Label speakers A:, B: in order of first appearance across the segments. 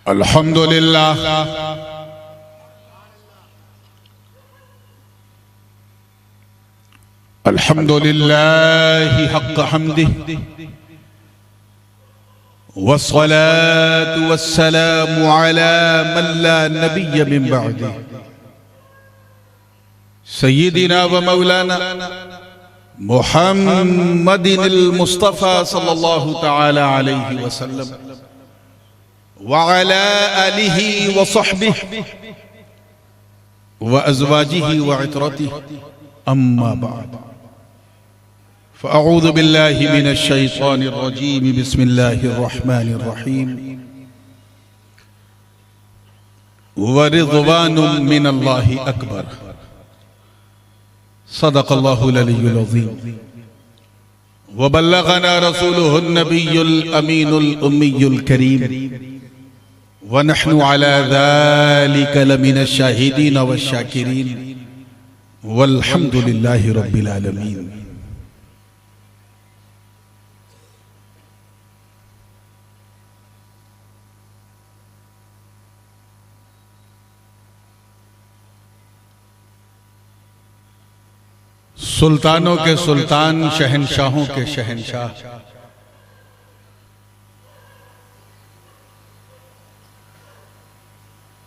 A: الحمد للہ الحمد للہ حق حمدہ والصلاة والسلام على من لا نبی من بعدہ سیدنا و مولانا محمد المصطفى صلی اللہ تعالی علیہ وسلم وعلى آلہ وصحبہ وأزواجہ وعطرتہ اما بعد فأعوذ باللہ من الشیطان الرجیم بسم اللہ الرحمن الرحیم ورضوان من اللہ اکبر صدق اللہ العلی العظیم وبلغنا رسوله النبی الامین الامی الکریم ونحن على ذلك لمن الشاہدین والشاکرین والحمد للہ رب العالمین سلطانوں کے سلطان شہنشاہوں کے شہنشاہ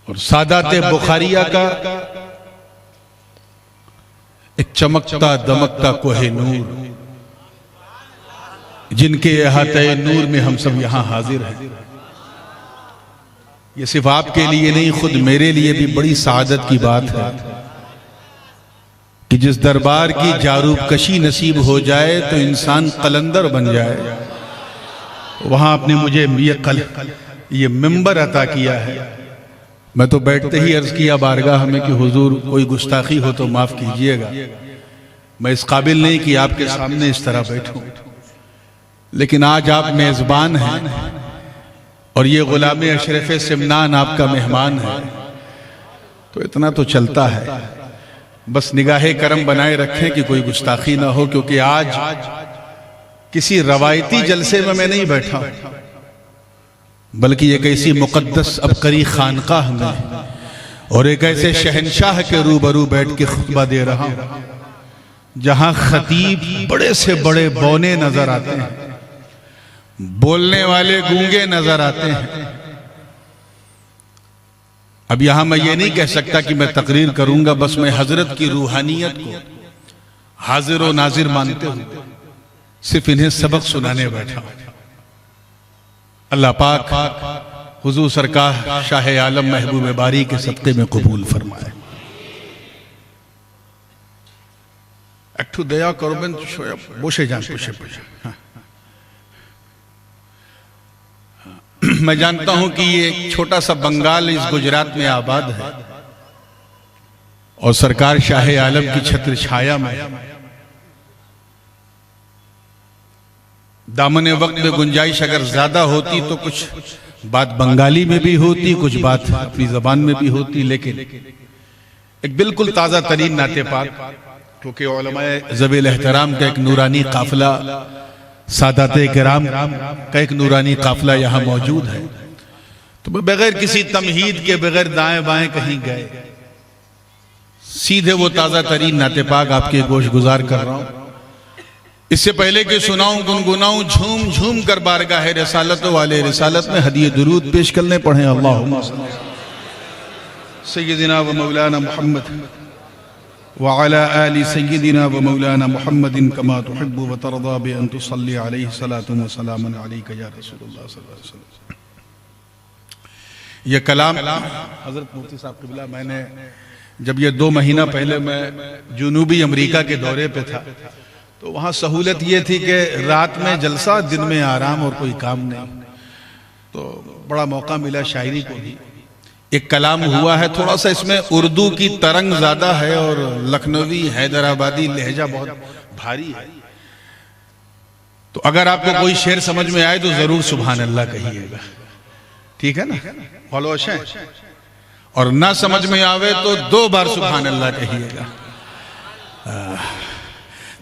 A: اور سادات بخاریہ کا ایک چمکتا دمکتا کوہ نور جن کے احاطہ نور میں ہم سب یہاں حاضر ہیں، یہ صرف آپ کے لیے نہیں خود میرے لیے بھی بڑی سعادت کی بات ہے کہ جس دربار کی جاروب کشی نصیب ہو جائے تو انسان قلندر بن جائے، وہاں آپ نے مجھے یہ منبر عطا کیا ہے۔ میں تو بیٹھتے ہی عرض کیا بارگاہ میں کہ حضور کوئی گستاخی ہو تو معاف کیجئے گا، میں اس قابل نہیں کہ آپ کے سامنے اس طرح بیٹھوں، لیکن آج آپ میزبان ہیں اور یہ غلام اشرف سمنان آپ کا مہمان ہے، تو اتنا تو چلتا ہے، بس نگاہ کرم بنائے رکھیں کہ کوئی گستاخی نہ ہو، کیونکہ آج کسی روایتی جلسے میں نہیں بیٹھا بلکہ ایک ایسی مقدس عبقری خانقاہ میں اور ایک ایسے شہنشاہ کے روبرو بیٹھ کے خطبہ دے رہا ہوں جہاں خطیب بڑے سے بڑے بونے نظر آتے ہیں، بولنے والے گونگے نظر آتے ہیں۔ اب یہاں میں یہ نہیں کہہ سکتا کہ میں تقریر کروں گا، بس میں حضرت کی روحانیت کو حاضر و ناظر مانتے ہوں، صرف انہیں سبق سنانے بیٹھا ہوں۔ اللہ پاک حضور سرکار شاہ عالم محبوب باری کے صدقے میں قبول فرمائے۔ ایکٹو دیا کربن بوشے جان پوشے پوشے۔ میں جانتا ہوں کہ یہ ایک چھوٹا سا بنگال اس گجرات میں آباد ہے اور سرکار شاہ عالم کی چھتر چھایا میں دامن وقت میں گنجائش اگر زیادہ ہوتی تو کچھ بات بنگالی میں بھی ہوتی، کچھ بات اپنی زبان میں بھی ہوتی، لیکن ایک بالکل تازہ ترین نعت پاک، کیونکہ علماء ذوی احترام کا ایک نورانی قافلہ، سادات کرام کا ایک نورانی قافلہ یہاں موجود ہے، تو میں بغیر کسی تمہید کے بغیر دائیں بائیں کہیں گئے سیدھے وہ تازہ ترین نعت پاک آپ کے گوش گزار کر رہا ہوں۔ اس سے پہلے کہ سناؤں گنگناؤں جھوم جھوم کر بارگاہ رسالت والے رسالت میں ہدیہ درود پیش کرنے پڑھیں۔ اللہم سیدنا و مولانا محمد وعلى آل سيدنا ومولانا محمد كما تحب وترضى بأن تصلي عليه صلاة وسلام عليك يا رسول الله صلی اللہ علیہ وسلم۔ یہ کلام حضرت مفتی صاحب قبلہ، میں نے جب یہ 2 مہینہ پہلے میں جنوبی امریکہ کے دورے پہ تھا تو وہاں سہولت یہ تھی کہ رات میں جلسہ، دن میں آرام اور کوئی کام نہیں، تو بڑا موقع ملا شاعری کو بھی۔ ایک کلام ہوا ہے، تھوڑا سا اس میں اردو کی ترنگ زیادہ ہے اور لکھنوی حیدرآبادی لہجہ بہت بھاری ہے، تو اگر آپ کو کوئی شعر سمجھ میں آئے تو ضرور سبحان اللہ کہیے گا، ٹھیک ہے نا؟ فالوش ہے، اور نہ سمجھ میں آوے تو 2 بار سبحان اللہ کہیے گا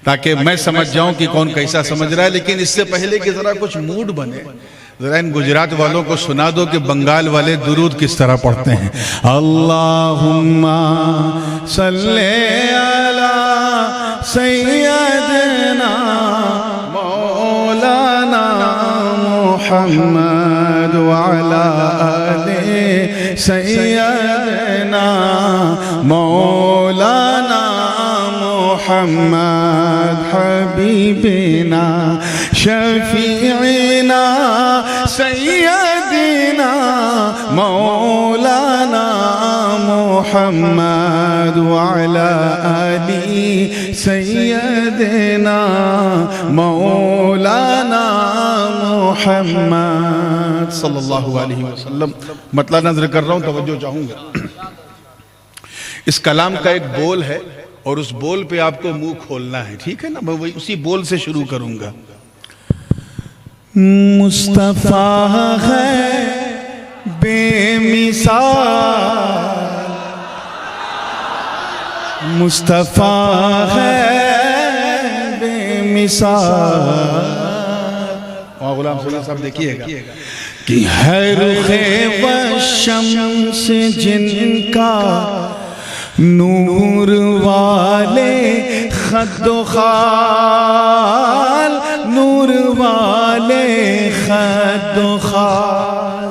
A: تاکہ میں سمجھ جاؤں کہ کون کیسا سمجھ رہا ہے، لیکن اس سے پہلے کہ ذرا کچھ موڈ بنے ذرا ان گجرات والوں کو سنا دو کہ بنگال والے درود کس طرح پڑھتے ہیں. اللہم صلی علی سیدنا مولانا محمد وعلی آل سیدنا مولانا محمد حبیبنا شفیعنا سیدنا مولانا محمد وعلى آل سیدنا مولانا محمد صلی اللہ علیہ وسلم. مطلب نظر کر رہا ہوں، توجہ چاہوں گا. اس کلام کا ایک بول ہے اور اس بول پہ آپ کو منہ کھولنا ہے، ٹھیک ہے نا؟ میں وہی اسی بول سے شروع کروں گا. مصطفیٰ ہے بے مثال، مصطفیٰ ہے بے مثال. وہاں غلام صلی اللہ صاحب دیکھئے گا کہ ہے رخ و شمس جن کا نور والے خد و خال، نور والے خد و خال.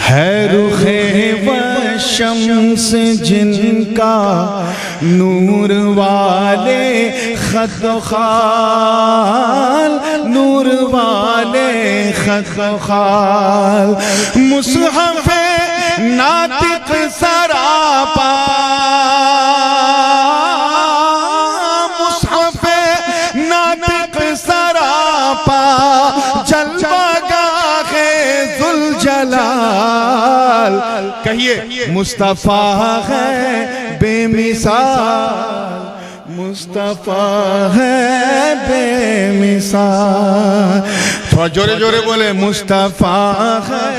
A: ہے رخ و شمس جن کا نور والے خد و خال، نور والے خد و خال. مصحف ناطق سراپا، مصحف ناطق سراپا، جلوہ گاہ ذوالجلال. کہیے مصطفیٰ ہے بے مثال، مصطفیٰ ہے بے مثال. تھوڑا جورے جورے بولے مصطفیٰ ہے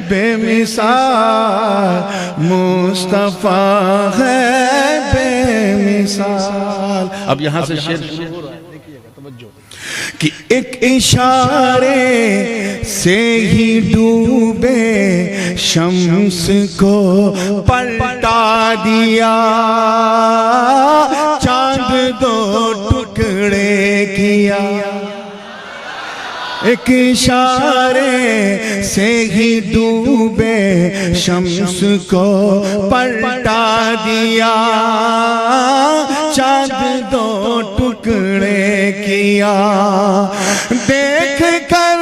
A: بے مثال، مصطفیٰ ہے بے مثال. اب یہاں سے شعر شروع ہو رہا ہے، دیکھیے گا توجہ. کہ ایک اشارے سے ہی ڈوبے شمس کو پلٹا دیا، چاند دو ٹکڑے کیا. ایک اشارے سے ہی ڈوبے شمس کو پلٹا دیا، چاند دو ٹکڑے کیا. دیکھ کر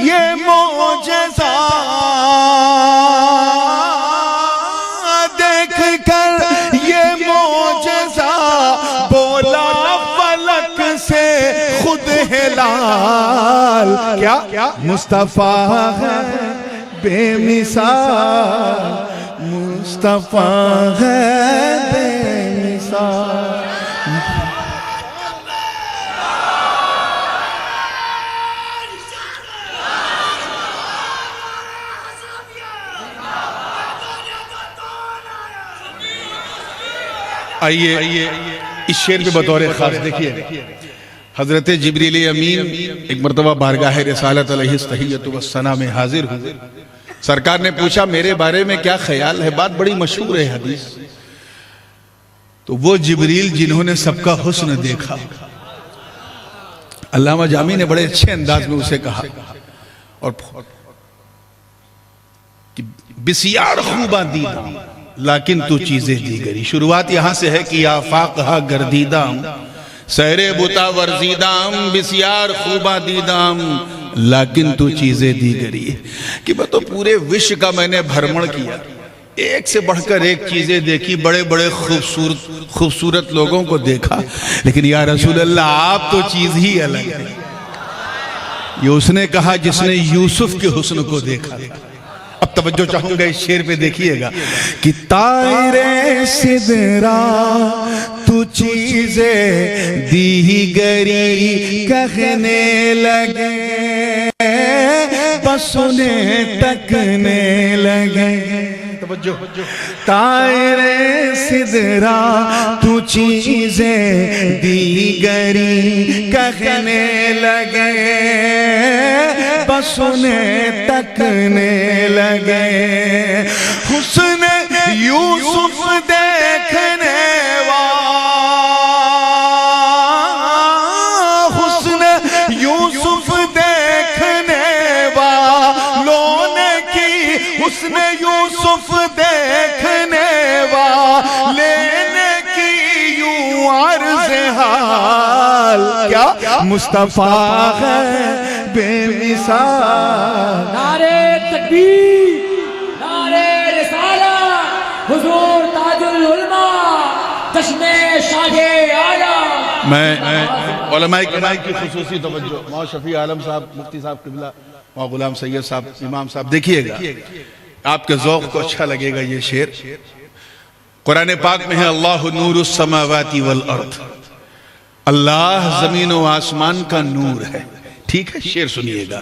A: یہ معجزہ، دیکھ کر یہ معجزہ، بولا فلک سے خود ہلال. کیا مصطفیٰ ہے بے مثال، مصطفیٰ ہے بے مثال. آئیے اس شعر پہ بطور خاص دیکھیے. حضرت جبریل امین ایک مرتبہ بارگاہ رسالت علیہ التحیۃ والثناء میں حاضر ہوئے. سرکار نے پوچھا میرے بارے میں کیا خیال ہے؟ بات بڑی مشہور ہے حدیث. تو وہ جبریل جنہوں نے سب کا حسن دیکھا، علامہ جامی نے بڑے اچھے انداز میں اسے کہا، اور بسیار خوباں دیداں لیکن تو چیزیں دیگری. شروعات یہاں سے ہے کہ آفاقہا گردیداں سہرے بتا ورزیدام، بسیار خوباں دیدام لیکن تو چیزیں دیگری. کہ میں تو پورے وش کا میں نے بھرمڑ کیا، ایک سے بڑھ کر ایک چیزیں دیکھی، بڑے بڑے خوبصورت لوگوں کو دیکھا، لیکن یا رسول اللہ آپ تو چیز ہی الگ ہے. یہ اس نے کہا جس نے یوسف کے حسن کو دیکھا. اب توجہ چاہوں گا اس شعر پہ دیکھیے گا کہ طائر سدرا تو چیزیں دیگری کہنے لگے، بس انہیں تکنے لگے. توجہ
B: طائرِ سدرا تو چیزیں دیگری کہنے لگے بس انہیں تکنے لگے حسن یوسف دیکھنے حسن یوسف دیکھنے والوں نے کی حسن یوسف دیکھنے والے کی یوں عرض حال کیا مصطفیٰ ہے بے مثال
C: نعرہ تکبیر نعرہ رسالت حضور تاج العلماء جشن شاہ عالم
A: میں علماء کرام کی خصوصی توجہ مولانا شفیع عالم صاحب مفتی صاحب قبلہ مولانا غلام سید صاحب امام صاحب دیکھیے گا آپ کے ذوق کو اچھا لگے گا یہ شعر قرآن پاک میں ہے اللہ نور السماوات والارض اللہ زمین و آسمان کا نور ہے ٹھیک ہے شعر سنیے گا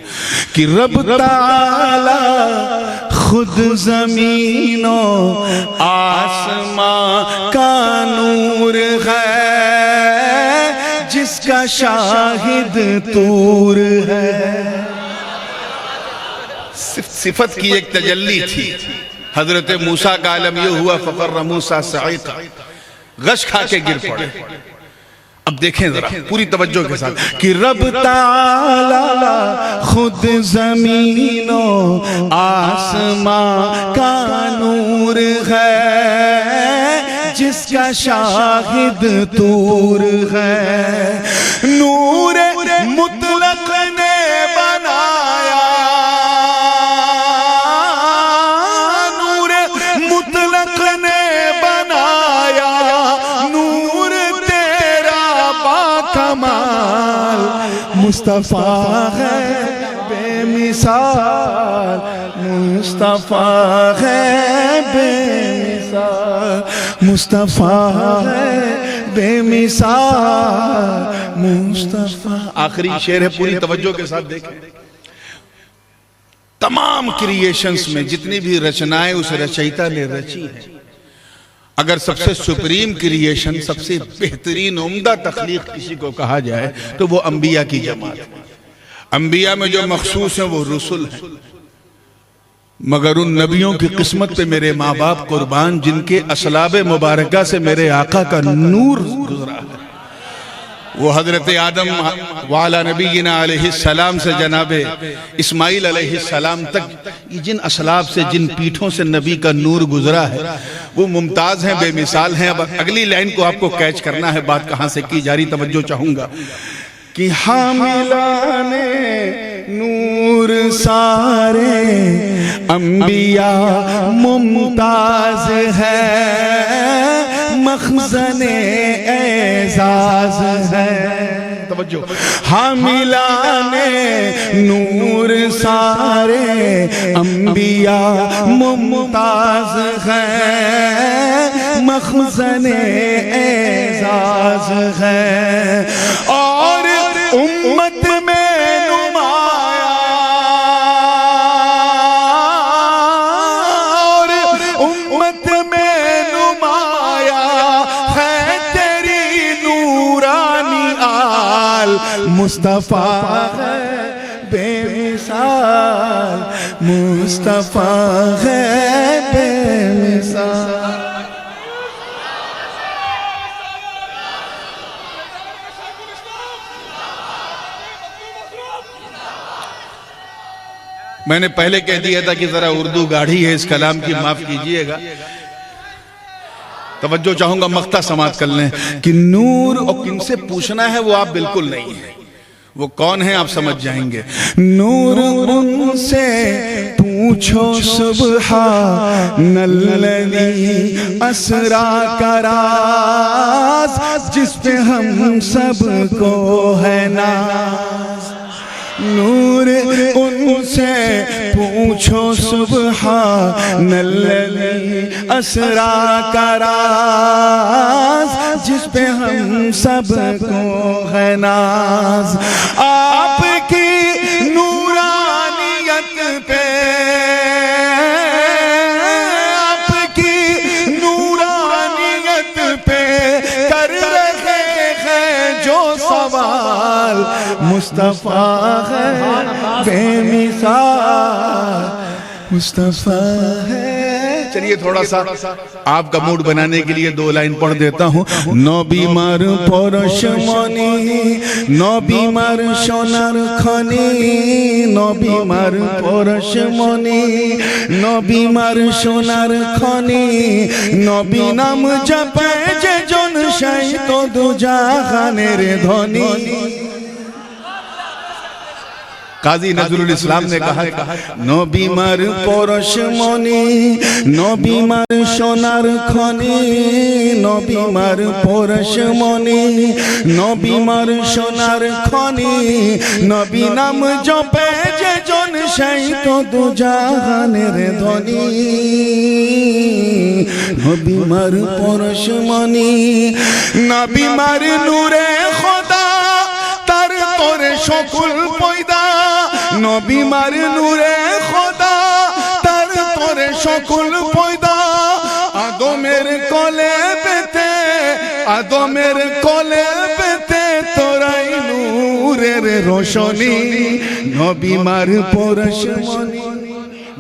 B: کہ رب تعالی خود زمین و آسمان کا نور ہے جس کا شاہد طور ہے
A: صفت کی ایک تجلی تھی حضرت موسیٰ کا عالم یہ ہوا فقر موسیٰ صعیقا غش کھا کے گر پڑے اب دیکھیں ذرا پوری توجہ کے ساتھ
B: کہ رب تعالی خود زمین و آسمان کا نور ہے جس کا شاہد طور ہے نور مطلق نے بنایا نور مطلق نے بنایا نور تیرا باکمال مصطفیٰ ہے بے مثال مصطفیٰ ہے بے مثال مصطفیٰ ہے بے مثال مصطفیٰ
A: آخری شعر ہے پوری توجہ کے ساتھ دیکھیں تمام کریشنز میں جتنی بھی رچنائیں اس رچیتا نے رچی ہیں اگر سب سے سپریم کریشن سب سے بہترین عمدہ تخلیق کسی کو کہا جائے تو وہ انبیاء کی جماعت ہے انبیاء میں جو مخصوص ہیں وہ رسول ہیں مگر ان نبیوں کی قسمت پہ میرے ماں باپ قربان جن کے اصلاب مبارکہ سے میرے آقا کا نور گزرا ہے وہ حضرت آدم وعلا نبینا علیہ السلام سے جناب اسماعیل علیہ السلام تک جن اصلاب سے جن پیٹھوں سے نبی کا نور گزرا ہے وہ ممتاز ہیں بے مثال ہیں اب اگلی لائن کو آپ کو کیچ کرنا ہے بات کہاں سے کی جاری توجہ چاہوں گا
B: کہ حاملان نور سارے انبیاء ممتاز ہے مخزن اعزاز ہے
A: توجہ
B: حاملان نور سارے انبیاء ممتاز ہے مخزن اعزاز ہے اور امت میں نمایاں اور امت میں نمایاں ہے تیری نورانی آل مصطفیٰ ہے بے مثال مصطفیٰ ہے بے مثال
A: میں نے پہلے کہہ دیا تھا کہ ذرا اردو گاڑھی ہے اس کلام کی معاف کیجئے گا توجہ چاہوں گا مقطع سماعت کر لیں
B: کہ نور
A: اور کن سے پوچھنا ہے وہ آپ بالکل نہیں ہیں وہ کون ہیں آپ سمجھ جائیں گے
B: نور ان سے پوچھو سبحان الذی اسرا کا راز جس پہ ہم سب کو ہے ناز نور ان سے پوچھو سبحان الذی اسرا کا راز جس پہ ہم سب کو ہے ناز آپ کی نورانیت پہ مصطفیٰ ہے بے مثال مصطفیٰ ہے. چلیے تھوڑا سا آپ کا موڈ بنانے کے لیے 2 لائن پڑھ دیتا ہوں. নবী মার পরশমণি নবী মার সোনার খনি নবী মার পরশমণি নবী মার সোনার খনি নবী নাম জপে যে জন সেই তো দুজাহানের ধনী. قاضی نظرুল ইসলাম نے کہا নবী মার পরশমণি নবী মার সোনার খনি নবী মার পরশমণি নবী মার সোনার খনি নবী নাম জপে যে জন সেই তো দুজাহানের ধনী. নবী মার পরশমণি নবী মার নূরে খোদা তার তোরে সকল পয়দা নবী মার নূরে খোদা তার তোরে সকল পয়দা আদমের কোলে পেতে আদমের কোলে পেতে তোরাই নূরের রোশনী. নবী মার পরশমণি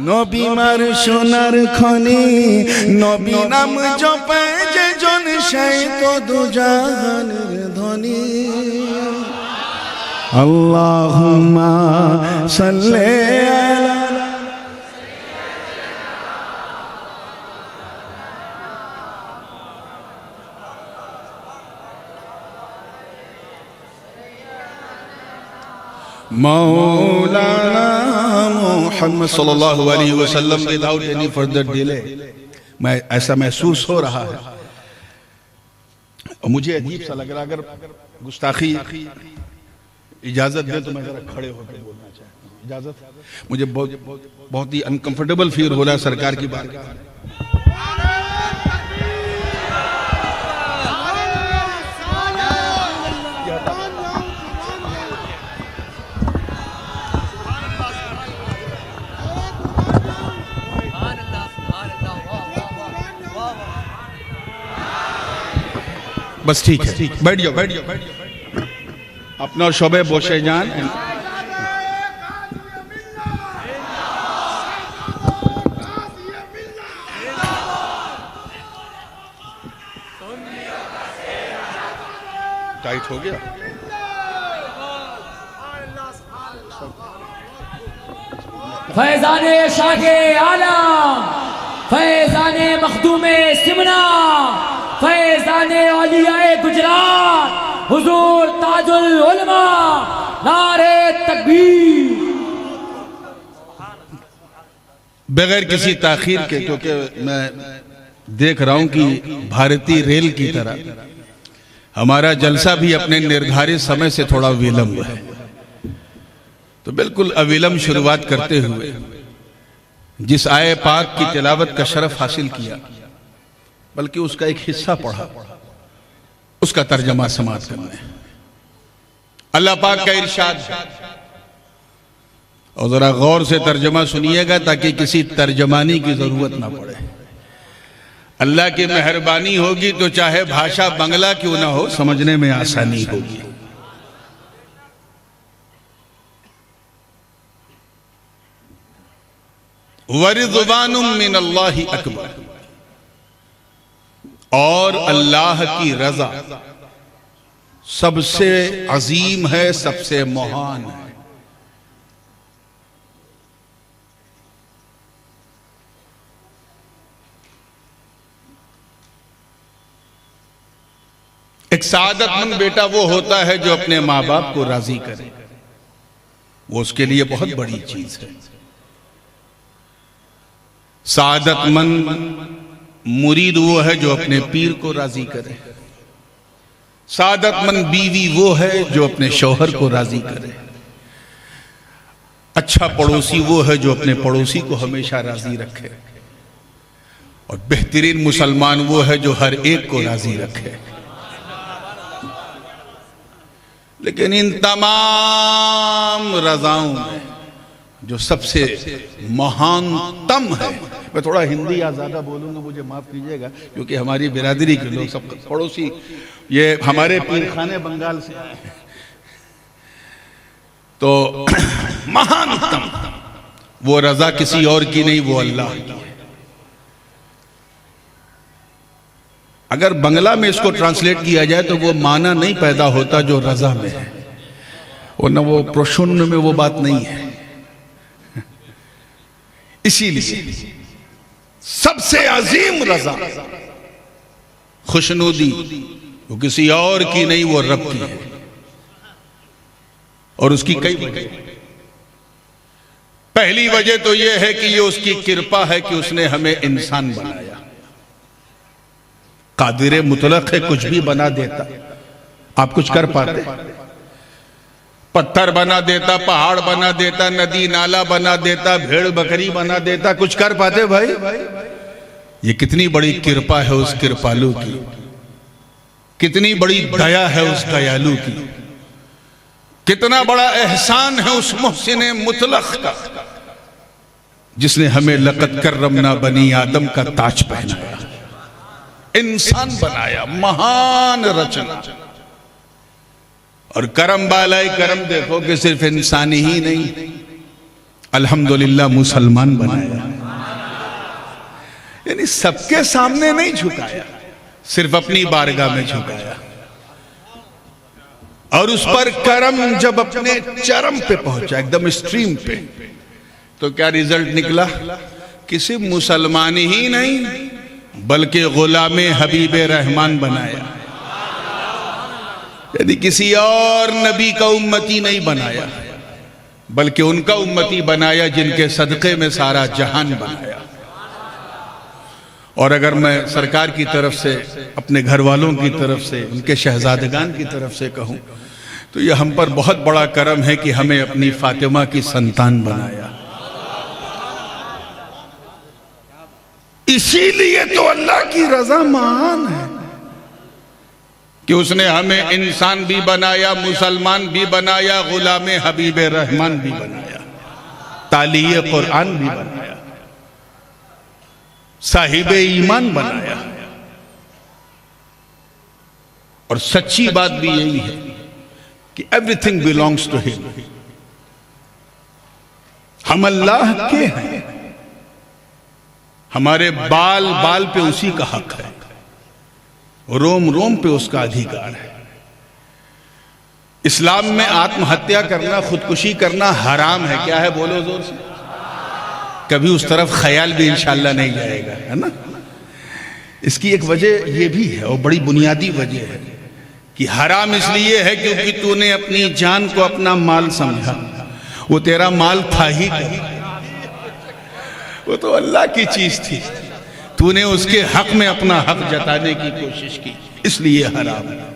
B: নবী মার সোনার খনি নবী নাম জপে যে জন সেই তো দুজাহানের ধনী. আল্লাহুম্মা সাল্লি আলা مولانا محمد صلی اللہ علیہ وسلم. without any further delay میں ایسا محسوس ہو رہا ہے اور مجھے عجیب سا لگ رہا. اگر گستاخی اجازت دے تو میں ذرا کھڑے ہو کے بولنا چاہتا ہوں. اجازت؟ مجھے بہت ہی انکمفرٹیبل فیل ہو رہا ہے سرکار کی بارگاہ میں. بس ٹھیک ہے بیٹھ جاؤ اپنا شعبہ بوشے جان. ٹائٹ ہو گیا.
C: فیضان شاہ عالم فیضان مخدوم سمنا فیضان اولیاء گجرات حضور تاج العلماء نعرہ تکبیر.
A: بغیر کسی تاخیر کے کیونکہ میں دیکھ رہا ہوں کہ بھارتی ریل کی طرح ہمارا جلسہ بھی اپنے نردھارت سمے سے تھوڑا ویلمب ہے تو بالکل اویلم شروعات کرتے ہوئے جس آئے پاک کی تلاوت کا شرف حاصل کیا بلکہ اس کا ایک حصہ پڑھا اس کا ترجمہ سماعت کرنا ہے. اللہ پاک کا ارشاد اور ذرا غور سے ترجمہ سنیے گا تاکہ کسی ترجمانی کی ضرورت نہ پڑے. اللہ کی مہربانی ہوگی تو چاہے بھاشا بنگلہ کیوں نہ ہو سمجھنے میں آسانی ہوگی. وَرِضْوَانٌ مِّنَ اللَّهِ اکبر اور اللہ کی رضا سب سے عظیم ہے سب سے مہان ہے. ایک سعادت مند بیٹا وہ ہوتا ہے جو اپنے ماں باپ کو راضی کرے وہ اس کے لیے بہت بڑی چیز ہے. سعادت مند مرید وہ ہے جو اپنے پیر کو راضی کرے. سعادت مند بیوی وہ ہے جو اپنے شوہر کو راضی کرے. اچھا پڑوسی وہ ہے جو اپنے پڑوسی کو ہمیشہ راضی رکھے. اور بہترین مسلمان وہ ہے جو ہر ایک کو راضی رکھے. لیکن ان تمام رضاؤں میں جو سب سے مہانتم ہے میں تھوڑا ہندی یا زیادہ بولوں گا مجھے معاف کیجئے گا کیونکہ ہماری برادری کے لوگ سب پڑوسی یہ ہمارے پیر خانے بنگال سے
B: تو مہانتم وہ رضا کسی اور کی نہیں، وہ اللہ کی ہے۔ اگر بنگلہ میں اس کو ٹرانسلیٹ کیا جائے تو وہ معنی نہیں پیدا ہوتا جو رضا میں ہے، ورنہ وہ پروشن میں وہ بات نہیں ہے۔ اسی لیے سب سے عظیم رضا خوشنودی وہ کسی اور کی نہیں، وہ رب کی ہے، اور اس کی کئی وجہ۔ پہلی وجہ تو یہ ہے کہ یہ اس کی کرپا ہے کہ اس نے ہمیں انسان بنایا۔ قادر مطلق ہے، کچھ بھی بنا دیتا، آپ کچھ کر پاتے؟ پتھر بنا دیتا، پہاڑ بنا دیتا، ندی نالا بنا دیتا، بھیڑ بکری بنا دیتا، کچھ کر پاتے بھائی؟ یہ کتنی بڑی کرپا ہے اس کرپالو کی، کتنی بڑی دیا ہے اس دیالو کی، کتنا بڑا احسان ہے اس محسن مطلق کا جس نے ہمیں لقد کرمنا بنی آدم کا تاج پہنایا، انسان بنایا، مہان رچنا۔ اور کرم بالائے کرم دیکھو کہ صرف انسانی ہی نہیں، الحمدللہ مسلمان بنایا، یعنی سب کے سامنے نہیں جھکایا، صرف اپنی بارگاہ میں جھکایا۔ اور اس پر کرم جب اپنے چرم پہ پہنچا، ایک دم اسٹریم پہ، تو کیا ریزلٹ نکلا؟ کسی مسلمان ہی نہیں بلکہ غلام حبیب رحمان بنایا، یعنی کسی اور نبی کا امتی نہیں بنایا بلکہ ان کا امتی بنایا جن کے صدقے میں سارا جہان بنایا۔ اور اگر میں سرکار کی طرف سے، اپنے گھر والوں کی طرف سے، ان کے شہزادگان کی طرف سے کہوں تو یہ ہم پر بہت بڑا کرم ہے کہ ہمیں اپنی فاطمہ کی سنتان بنایا۔ اسی لیے تو اللہ کی رضا مہان ہے کہ اس نے ہمیں انسان بھی بنایا، مسلمان بھی بنایا، غلام حبیب رحمان بھی بنایا، تالی قرآن بھی بنایا، صاحب ایمان بنایا۔ اور سچی بات بھی یہی ہے کہ everything belongs to him، ہم اللہ کے ہیں، ہمارے بال بال پہ اسی کا حق ہے، روم روم پہ اس کا ادھیکار ہے۔ اسلام میں آتم ہتیا کرنا، خودکشی کرنا حرام ہے۔ کیا ہے بولو زور سے؟ کبھی اس طرف خیال بھی انشاءاللہ نہیں جائے گا، ہے نا؟ اس کی ایک وجہ یہ بھی ہے، اور بڑی بنیادی وجہ ہے کہ حرام اس لیے ہے کیونکہ تو نے اپنی جان کو اپنا مال سمجھا، وہ تیرا مال تھا ہی کیا، وہ تو اللہ کی چیز تھی، تو نے اس کے حق میں اپنا حق جتانے کی کوشش کی، اس لیے حرام ہے۔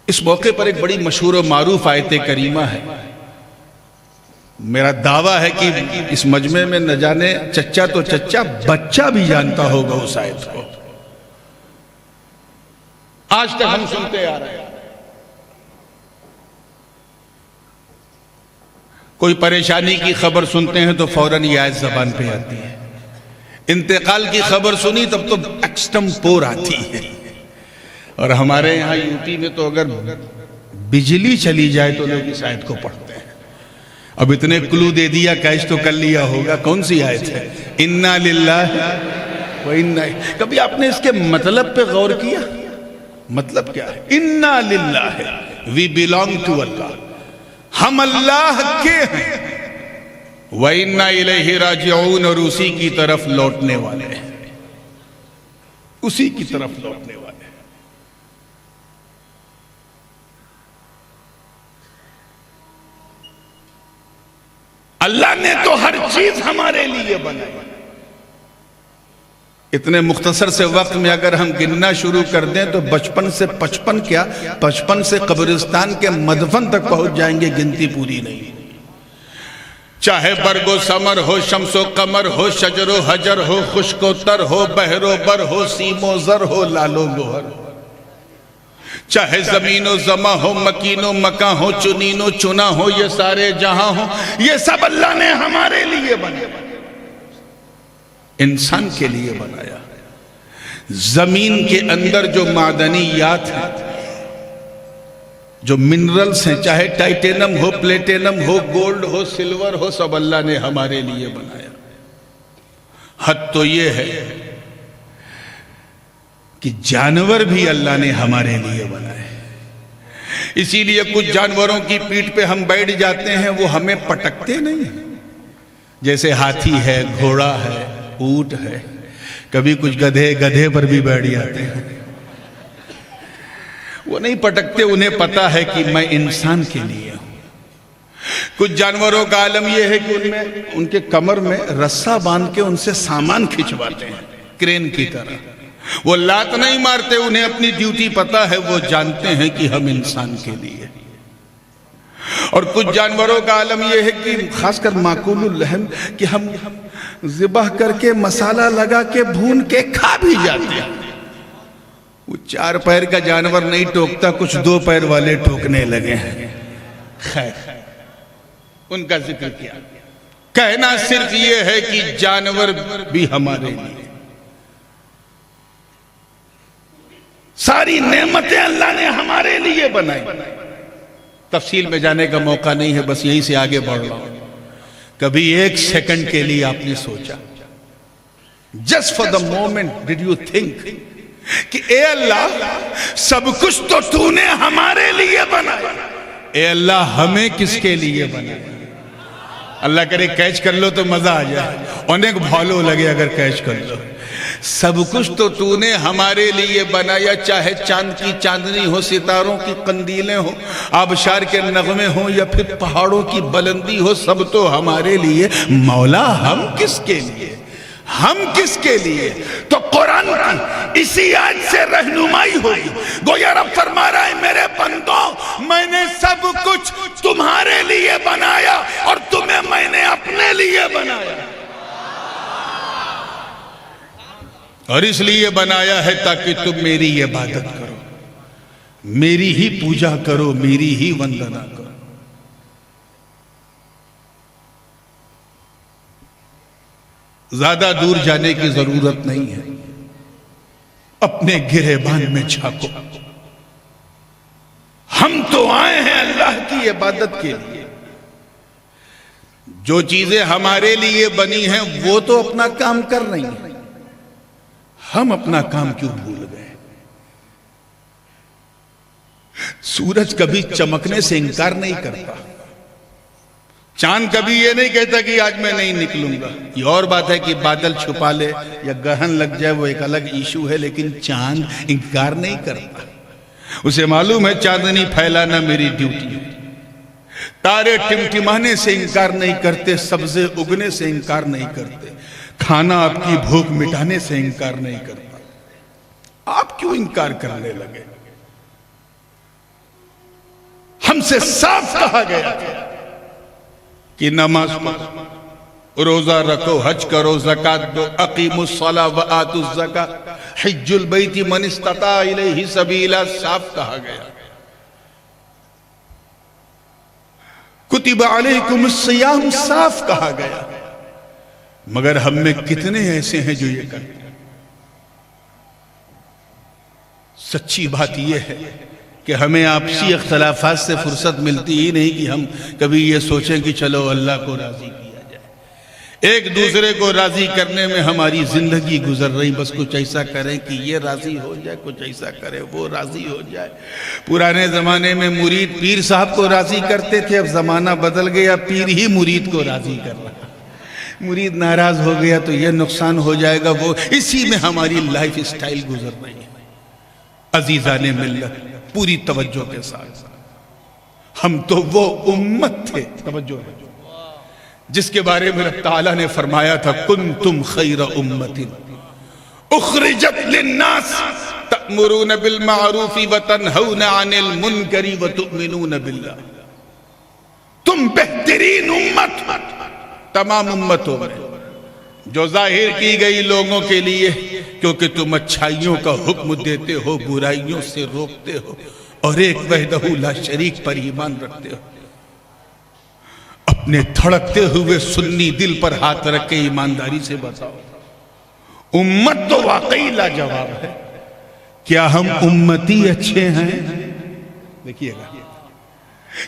B: اس موقع پر ایک بڑی مشہور و معروف آیت کریمہ ہے، میرا دعویٰ ہے کہ اس مجمع میں نہ جانے چچا تو چچا بچہ بھی جانتا ہوگا اس آیت کو، آج تک ہم سنتے آ رہے ہیں۔ کوئی پریشانی کی خبر سنتے ہیں تو فوراً یہ آیت زبان پہ آتی ہے، انتقال کی خبر سنی تب تو ایکسٹمپور آتی ہے۔ اور ہمارے یہاں یوپی میں تو اگر بجلی چلی جائے تو لوگ اس آیت کو پڑھتے ہیں۔ اب اتنے کلو دے دیا، کیچ تو کر لیا ہوگا، کون سی آیت ہے؟ اِنَّا لِلَّهِ وَإِنَّا۔ کبھی آپ نے اس کے مطلب پہ غور کیا؟ مطلب کیا ہے؟ اِنَّا لِلَّهِ، we belong to Allah، ہم اللہ کے ہیں، وَإِنَّا إِلَيْهِ رَاجِعُونَ، اور اسی کی طرف لوٹنے والے ہیں، اسی کی طرف لوٹنے والے ہیں۔ اللہ نے تو ہر چیز ہمارے لیے بنائی۔ اتنے مختصر سے وقت میں اگر ہم گننا شروع کر دیں تو بچپن سے 55 سے قبرستان کے مدفن تک پہنچ جائیں گے، گنتی پوری نہیں۔ چاہے برگ و ثمر ہو، شمس و قمر ہو، شجر و حجر ہو، خشک و تر ہو، بحر و بر ہو، سیم و زر ہو، لال و گوہر ہو، چاہے زمین و زماں ہو، مکین و مکان ہو، چنین و چنا ہو، یہ سارے جہاں ہو، یہ سب اللہ نے ہمارے لیے بنایا، انسان کے لیے بنایا۔ زمین کے اندر جو معدنیات ہیں جو منرلز ہیں، چاہے ٹائٹینم ہو، پلیٹینم ہو، گولڈ ہو، سلور ہو، سب اللہ نے ہمارے لیے بنایا۔ حد تو یہ ہے کہ جانور بھی اللہ نے ہمارے لیے بنائے۔ اسی لیے کچھ جانوروں کی پیٹھ پہ ہم بیٹھ جاتے ہیں، وہ ہمیں پٹکتے نہیں ہیں، جیسے ہاتھی ہے، گھوڑا ہے، اونٹ ہے۔ کبھی کچھ گدھے پر بھی بیٹھ جاتے ہیں، وہ نہیں پٹکتے، انہیں پتا ہے کہ میں انسان کے لیے ہوں۔ کچھ جانوروں کا عالم یہ ہے کہ ان کے کمر میں رسا باندھ کے ان سے سامان کھچواتے ہیں کرین کی طرح۔ وہ لات نہیں مارتے، انہیں اپنی ڈیوٹی پتا ہے، وہ جانتے ہیں کہ ہم انسان کے لیے۔ اور کچھ جانوروں کا عالم یہ ہے کہ خاص کر معقول اللحم، کہ ہم ذبح کر کے مسالہ لگا کے بھون کے کھا بھی جاتے ہیں۔ وہ 4 پیر کا جانور نہیں ٹوکتا، کچھ 2 پیر والے ٹوکنے لگے ہیں۔ خیر، ان کا ذکر کیا، کہنا صرف یہ ہے کہ جانور بھی ہمارے لیے، ساری نعمتیں اللہ نے ہمارے لیے بنائی۔ تفصیل میں جانے کا موقع نہیں ہے، بس یہی سے آگے بڑھ رہا ہوں۔ کبھی 1 سیکنڈ کے لیے آپ نے سوچا، just for the moment did you think کہ اے اللہ سب کچھ تو نے ہمارے لیے بنایا، اے اللہ ہمیں کس کے لیے بنایا؟ اللہ کرے کیچ کر لو تو مزہ آ جائے، انیک بھالو لگے اگر کیچ کر لو۔ سب کچھ تو نے ہمارے لیے بنایا، چاہے چاند کی چاندنی ہو، ستاروں کی قندیلیں ہوں، آبشار کے نغمے ہوں، یا پھر پہاڑوں کی بلندی ہو، سب تو ہمارے لیے۔ مولا ہم کس کے لیے، ہم کس کے لیے؟ تو قرآن کی اسی آیت سے رہنمائی ہوئی، گویا رب فرما رہا ہے میرے بندوں، میں نے سب کچھ تمہارے لیے بنایا اور تمہیں میں نے اپنے لیے بنایا، اور اس لیے بنایا ہے تاکہ تم میری عبادت کرو، میری ہی پوجا کرو، میری ہی وندنا کرو۔ زیادہ دور جانے کی ضرورت نہیں ہے، اپنے گریبان میں جھانکو۔ ہم تو آئے ہیں اللہ کی عبادت کے لیے۔ جو چیزیں ہمارے لیے بنی ہیں وہ تو اپنا کام کر رہی ہیں، ہم اپنا کام کیوں بھول گئے؟ سورج کبھی چمکنے سے انکار نہیں کرتا، چاند کبھی یہ نہیں کہتا کہ آج میں نہیں نکلوں گا۔ یہ اور بات ہے کہ بادل چھپا لے یا گرہن لگ جائے، وہ ایک الگ ایشو ہے، لیکن چاند انکار نہیں کرتا۔ اسے معلوم ہے چاندنی پھیلانا میری ڈیوٹی ہے۔ تارے ٹمٹمانے سے انکار نہیں کرتے، سبزے اگنے سے انکار نہیں کرتے، کھانا آپ کی بھوک مٹانے سے انکار نہیں کرتا۔ آپ کیوں انکار کرنے لگے؟ ہم سے صاف کہا گیا کہ نماز پڑھو، روزہ رکھو، حج کرو، زکاة دو، اقیموا الصلاة وآتوا الزکاة، حج البیت من استطاع الیہ سبیلا، صاف کہا گیا۔ کتب علیکم الصیام، صاف کہا گیا۔ مگر ہم میں کتنے ایسے ہیں جو یہ کرتے ہیں؟ سچی بات یہ ہے کہ ہمیں آپسی اختلافات سے فرصت ملتی ہی نہیں کہ ہم کبھی یہ سوچیں کہ چلو اللہ کو راضی کیا جائے۔ ایک دوسرے کو راضی کرنے میں ہماری زندگی گزر رہی، بس کچھ ایسا کریں کہ یہ راضی ہو جائے، کچھ ایسا کرے وہ راضی ہو جائے۔ پرانے زمانے میں مرید پیر صاحب کو راضی کرتے تھے، اب زمانہ بدل گیا، پیر ہی مرید کو راضی کر رہا ہے۔ مرید ناراض ہو گیا تو یہ نقصان ہو جائے گا، وہ اسی میں ہماری لائف اسٹائل گزر رہی ہے۔ عزیزان ملت، پوری توجہ کے ساتھ، ہم تو وہ امت تھے، توجہ ہے، جس کے بارے میں رب تعالیٰ نے فرمایا تھا کنتم خیر امت اخرجت للناس تأمرون بالمعروف وتنہون عن المنکر وتؤمنون باللہ۔ تم بہترین امت تمام امتوں میں جو ظاہر کی گئی لوگوں کے لیے، کیونکہ تم اچھائیوں کا حکم دیتے ہو، برائیوں سے روکتے ہو، اور ایک وحدہ لا شریک پر ایمان رکھتے ہو۔ اپنے دھڑکتے ہوئے سنی دل پر ہاتھ رکھ کے ایمانداری سے بتاؤ، امت تو واقعی لاجواب ہے، کیا ہم امتی اچھے ہیں؟ دیکھیے گا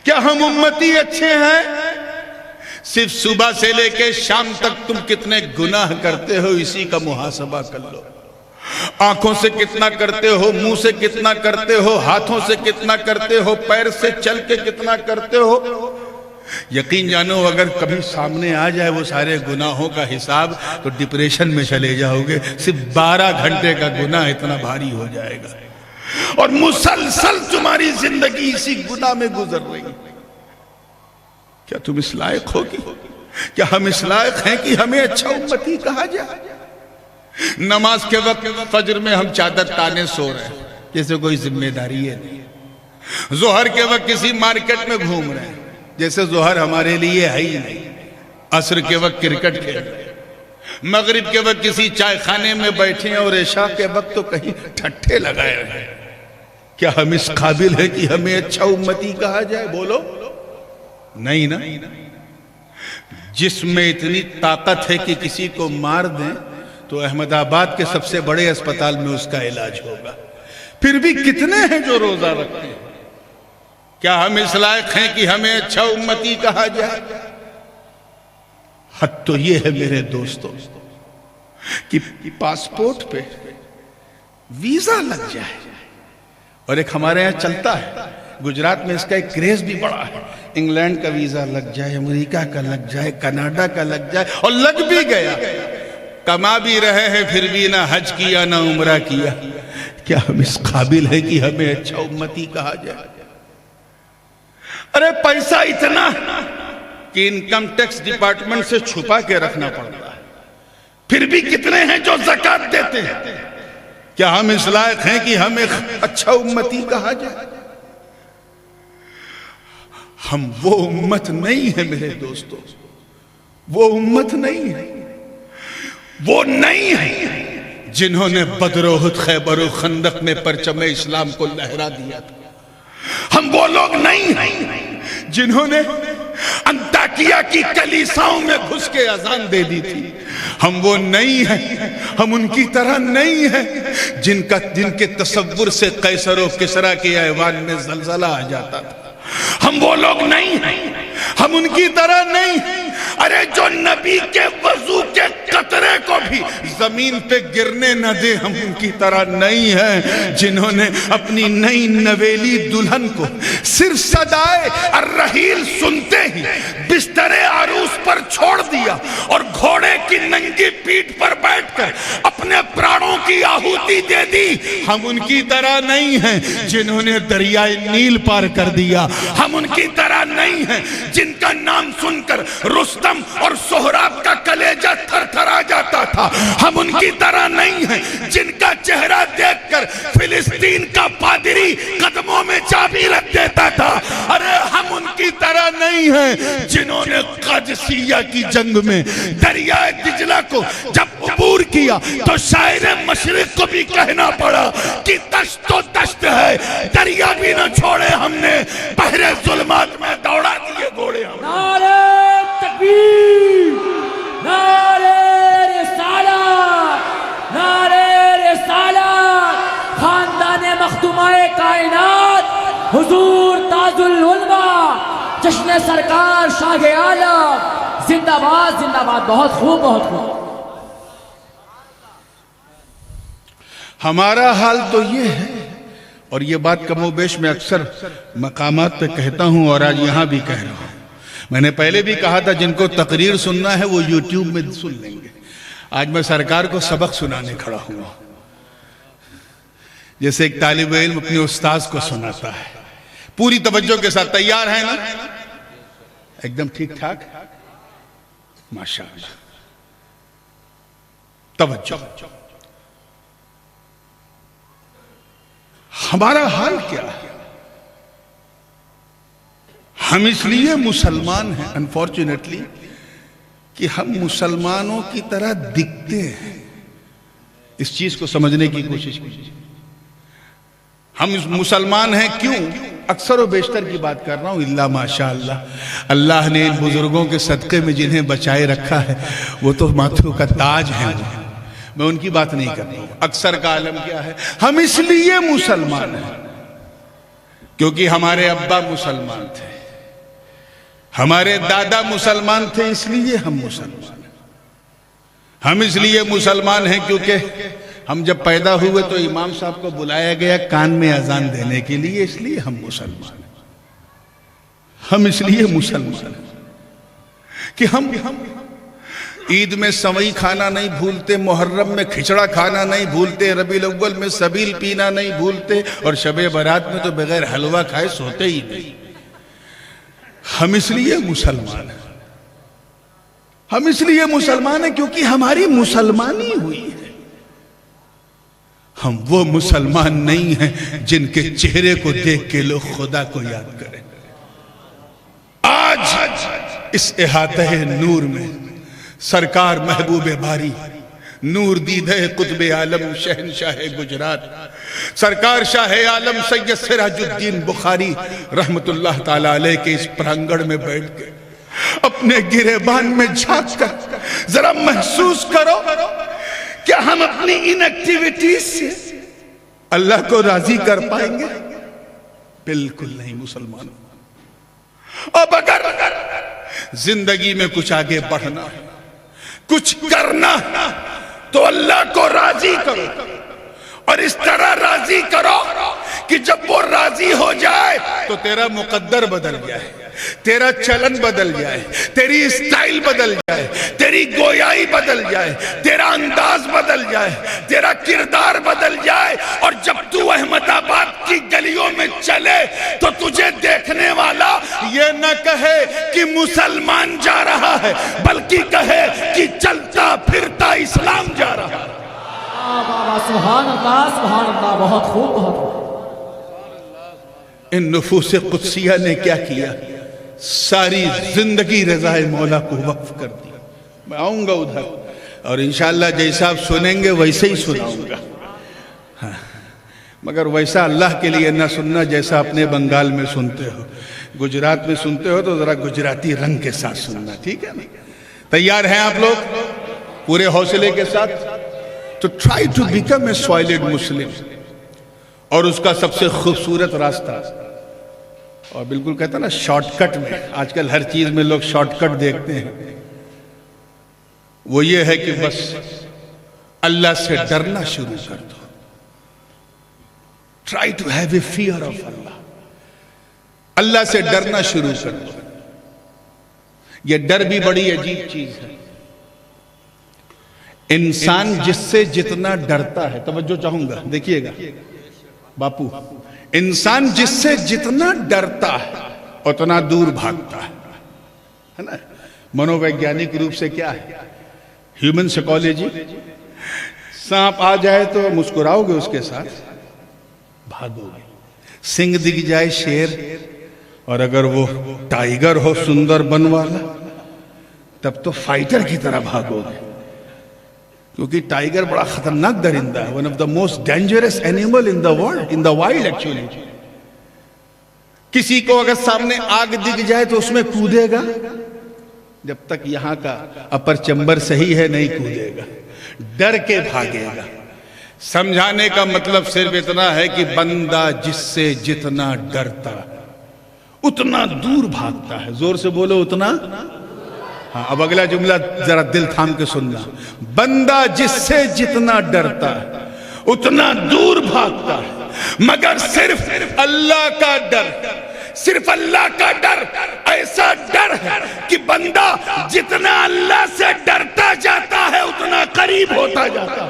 B: کیا ہم امتی اچھے ہیں؟ صرف صبح سے لے کے شام تک تم کتنے گناہ کرتے ہو اسی کا محاسبہ کر لو. آنکھوں سے کتنا کرتے ہو، منہ سے کتنا کرتے ہو، ہاتھوں سے کتنا کرتے ہو، پیر سے چل کے کتنا کرتے ہو. یقین جانو اگر کبھی سامنے آ جائے وہ سارے گناہوں کا حساب تو ڈپریشن میں چلے جاؤ گے. صرف 12 گھنٹے کا گناہ اتنا بھاری ہو جائے گا اور مسلسل تمہاری زندگی اسی گناہ میں گزر رہی ہے. کیا تم اس لائق ہوگی؟ کیا ہم اس لائق ہیں کہ ہمیں اچھا امتی کہا جائے؟ نماز کے وقت فجر میں ہم چادر تانے سو رہے ہیں جیسے کوئی ذمہ داری ہے نہیں. ظہر کے وقت کسی مارکیٹ میں گھوم رہے ہیں جیسے ظہر ہمارے لیے ہے ہی نہیں. عصر کے وقت کرکٹ کھیل رہے ہیں. مغرب کے وقت کسی چائے خانے میں بیٹھے ہیں اور عشاء کے وقت تو کہیں ٹھٹھے لگائے رہے ہیں. کیا ہم اس قابل ہیں کہ ہمیں اچھا امتی کہا جائے؟ بولو نہیں نا. جس میں اتنی طاقت ہے کہ کسی کو مار دیں تو احمد آباد کے سب سے بڑے اسپتال میں اس کا علاج ہوگا. پھر بھی کتنے ہیں جو روزہ رکھتے ہیں؟ کیا ہم اس لائق ہیں کہ ہمیں اچھا امتی کہا جائے؟ حد تو یہ ہے میرے دوستوں کہ پاسپورٹ پہ ویزا لگ جائے. اور ایک ہمارے یہاں چلتا ہے، گجرات میں اس کا ایک کریز بھی بڑا ہے. انگلینڈ کا ویزا لگ جائے، امریکہ کا لگ جائے، کینیڈا کا لگ جائے، اور لگ بھی گیا. کما بھی رہے ہیں پھر بھی نہ حج کیا نہ عمرہ کیا. کیا ہم اس قابل ہے کہ ہمیں اچھا امتی کہا جائے؟ ارے پیسہ اتنا کہ انکم ٹیکس ڈپارٹمنٹ سے چھپا کے رکھنا پڑتا ہے. پھر بھی کتنے ہیں جو زکوٰۃ دیتے ہیں؟ کیا ہم اس لائق ہیں کہ ہمیں اچھا امتی کہا جائے؟ ہم وہ امت نہیں ہے میرے دوستو، وہ امت نہیں ہے، وہ نہیں ہے جنہوں نے بدر و احد خیبر و خندق میں پرچم اسلام کو لہرا دیا تھا. ہم وہ لوگ نہیں ہیں جنہوں نے انطاکیہ کی کلیساؤں میں گھس کے اذان دے دی تھی. ہم وہ نہیں ہیں، ہم ان کی طرح نہیں ہیں جن کے تصور سے قیصر و کسریٰ کے ایوان میں زلزلہ آ جاتا تھا. ہم وہ لوگ نہیں ہیں، ہم ان کی طرح نہیں ہیں. ارے جو نبی کے وضو کے قطرے کو بھی زمین پہ گرنے نہ دے، ہم ان کی طرح نہیں ہیں جنہوں نے اپنی نئی نویلی دلہن کو صرف صدائے الرحیل سنتے ہی بستر عروس پر چھوڑ دیا اور گھوڑے کی ننگی پیٹھ پر بیٹھ کر اپنے پرانوں کی آہوتی دے دی. ہم ان کی طرح نہیں ہیں جنہوں نے دریائے نیل پار کر دیا. ہم ان کی طرح نہیں ہیں جن کا نام سن کر رستم اور سہراب کا کلیجہ تھر تھر آ جاتا تھا. ہم ان کی طرح نہیں ہیں جن کا چہرہ دیکھ کر فلسطین کا پادری قدموں میں چابی رکھ دیتا تھا. ارے ہم ان کی طرح نہیں ہیں جنہوں نے قادسیہ کی جنگ میں دریائے دجلہ کو جب عبور کیا تو شاعر مشرق کو بھی کہنا پڑا کہ دشت تو دشت ہے، دریا بھی نہ چھوڑے ہم نے، بحر ظلمات میں دوڑا دیے گھوڑے ہم.
C: نعرہ تکبیر، نعرہ رسالت، نعرہ رسالت. خاندان مخدومہ کائنات حضور تاج العلماء جشن سرکار شاہ عالم زندہ باد زندہ باد. بہت خوب بہت خوب.
B: ہمارا حال تو یہ ہے، اور یہ بات کم و بیش میں اکثر مقامات پہ کہتا ہوں اور آج یہاں بھی کہہ رہا ہوں. میں نے پہلے بھی کہا تھا جن کو تقریر سننا ہے وہ یوٹیوب میں سن لیں گے. آج میں سرکار کو سبق سنانے کھڑا ہوں جیسے ایک طالب علم اپنے استاذ کو سناتا ہے. پوری توجہ کے ساتھ تیار ہیں نا؟ ایک دم ٹھیک ٹھاک، ماشاءاللہ. توجہ. ہمارا حال کیا ہے؟ ہم اس لیے مسلمان ہیں انفارچونیٹلی کہ ہم مسلمانوں کی طرح دکھتے ہیں. اس چیز کو سمجھنے کی کوشش کیجیے. ہم مسلمان ہیں کیوں؟ اکثر و بیشتر کی بات کر رہا ہوں اللہ ماشاءاللہ. اللہ نے ان بزرگوں کے صدقے میں جنہیں بچائے رکھا ہے وہ تو ماتھوں کا تاج ہے. میں ان کی بات نہیں کر رہا ہوں. اکثر کا عالم کیا ہے؟ ہم اس لیے مسلمان ہیں کیونکہ ہمارے ابا مسلمان تھے، ہمارے دادا مسلمان تھے اس لیے ہم مسلمان ہیں. ہم اس لیے مسلمان ہیں کیونکہ ہم جب پیدا ہوئے تو امام صاحب کو بلایا گیا کان میں اذان دینے کے لیے، اس لیے ہم مسلمان ہیں. ہم اس لیے مسلمان ہیں کہ ہم عید میں سوئی کھانا نہیں بھولتے، محرم میں کھچڑا کھانا نہیں بھولتے، ربیع الاول میں سبیل پینا نہیں بھولتے، اور شب برات میں تو بغیر حلوہ کھائے سوتے ہی نہیں. ہم اس لیے مسلمان ہیں. ہم اس لیے مسلمان ہیں کیونکہ ہماری مسلمانی ہوئی ہے. ہم وہ مسلمان نہیں ہیں جن کے چہرے کو دیکھ کے لوگ خدا کو یاد کریں. آج اس احاطہ نور میں سرکار محبوب باری، نور دیدہ قطب عالم شہنشاہ گجرات، سرکار شاہ عالم سید سراج الدین بخاری رحمت اللہ تعالیٰ علیہ کے اس پرانگڑ میں بیٹھ کے اپنے گریبان میں جھانک کر ذرا محسوس کرو کیا ہم اپنی ان ایکٹیویٹیز سے اللہ کو راضی کر پائیں گے؟ بالکل نہیں مسلمانوں. اب اگر زندگی میں کچھ آگے بڑھنا ہے، کچھ کرنا، تو اللہ کو راضی کرو، اور اس طرح راضی کرو کہ جب وہ راضی ہو جائے تو تیرا مقدر بدل جائے، تیرا چلن بدل جائے، تیری اسٹائل بدل جائے، تیری گویائی بدل جائے، تیرا انداز بدل جائے، تیرا کردار بدل جائے. اور جب تو احمد آباد کی گلیوں میں چلے تو تجھے دیکھنے والا یہ نہ کہے کہ مسلمان جا رہا ہے، بلکہ کہے کہ چلتا پھرتا اسلام جا رہا ہے.
C: سبحان اللہ، بہت خوب، بہت خوب.
B: ان نفوس قدسیہ نے کیا کیا؟ ساری زندگی رضائے مولا کو وقف کر دی. میں آؤں گا ادھر اور انشاءاللہ جیسا آپ سنیں گے ویسے ہی سناؤں گا، مگر ویسا اللہ کے لیے نہ سننا جیسا اپنے بنگال میں سنتے ہو، گجرات میں سنتے ہو تو ذرا گجراتی رنگ کے ساتھ سننا، ٹھیک ہے نا؟ تیار ہیں آپ لوگ پورے حوصلے کے ساتھ؟ تو ٹرائی ٹو بیکم اے سوائلڈ مسلم. اور اس کا سب سے خوبصورت راستہ، اور بالکل کہتا نا شارٹ کٹ میں، آج کل ہر چیز میں لوگ شارٹ کٹ دیکھتے ہیں، وہ یہ ہے کہ بس اللہ سے ڈرنا شروع کر دو. Try to have a fear of Allah. Allah سے ڈرنا شروع کر دو. یہ ڈر بھی بڑی عجیب چیز ہے. انسان جس سے جتنا ڈرتا ہے، توجہ چاہوں گا دیکھیے گا باپو، انسان جس سے جتنا ڈرتا ہے اتنا دور بھاگتا ہے نا؟ منو ویگیانک روپ سے کیا ہے؟ Human psychology. سانپ آ جائے تو مسکراؤ گے اس کے ساتھ، بھاگو گے. سنگ دکھ جائے شیر، اور اگر وہ ٹائیگر ہو سندر بن والا تب تو فائٹر کی طرح بھاگو گے، کیونکہ ٹائیگر بڑا خطرناک درندہ ہے. One of the most dangerous animal in the world, in the wild actually. کسی کو اگر سامنے آگ دکھ جائے تو اس میں کودے گا؟ جب تک یہاں کا اپر چمبر صحیح ہے نہیں کودے گا، ڈر کے بھاگے گا. سمجھانے کا مطلب صرف اتنا ہے کہ بندہ جس سے جتنا ڈرتا اتنا دور بھاگتا ہے. زور سے بولو، اتنا. ہاں، اب اگلا جملہ ذرا دل تھام کے سننا. بندہ جس سے جتنا ڈرتا ہے اتنا دور بھاگتا ہے، مگر صرف اللہ کا ڈر، صرف اللہ کا ڈر ایسا ڈر ہے کہ بندہ جتنا اللہ سے ڈرتا جاتا ہے اتنا قریب ہوتا جاتا ہے.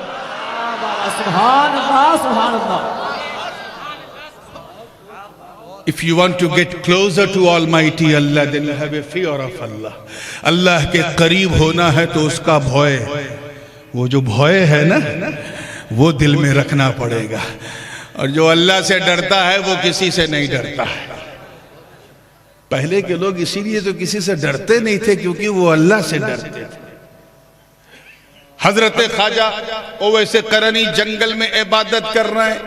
C: سبحان اللہ، سبحان اللہ.
B: If you want to get closer to Almighty Allah, then you have a fear of Allah. اللہ کے قریب ہونا ہے تو اس کا بھوئے، وہ جو بھوئے ہے نا وہ دل میں رکھنا پڑے گا. اور جو اللہ سے ڈرتا ہے وہ کسی سے نہیں ڈرتا ہے. پہلے کے لوگ اسی لیے تو کسی سے ڈرتے نہیں تھے کیونکہ وہ اللہ سے ڈرتے تھے. حضرت خواجہ اویس قرنی جنگل میں عبادت کر رہے ہیں،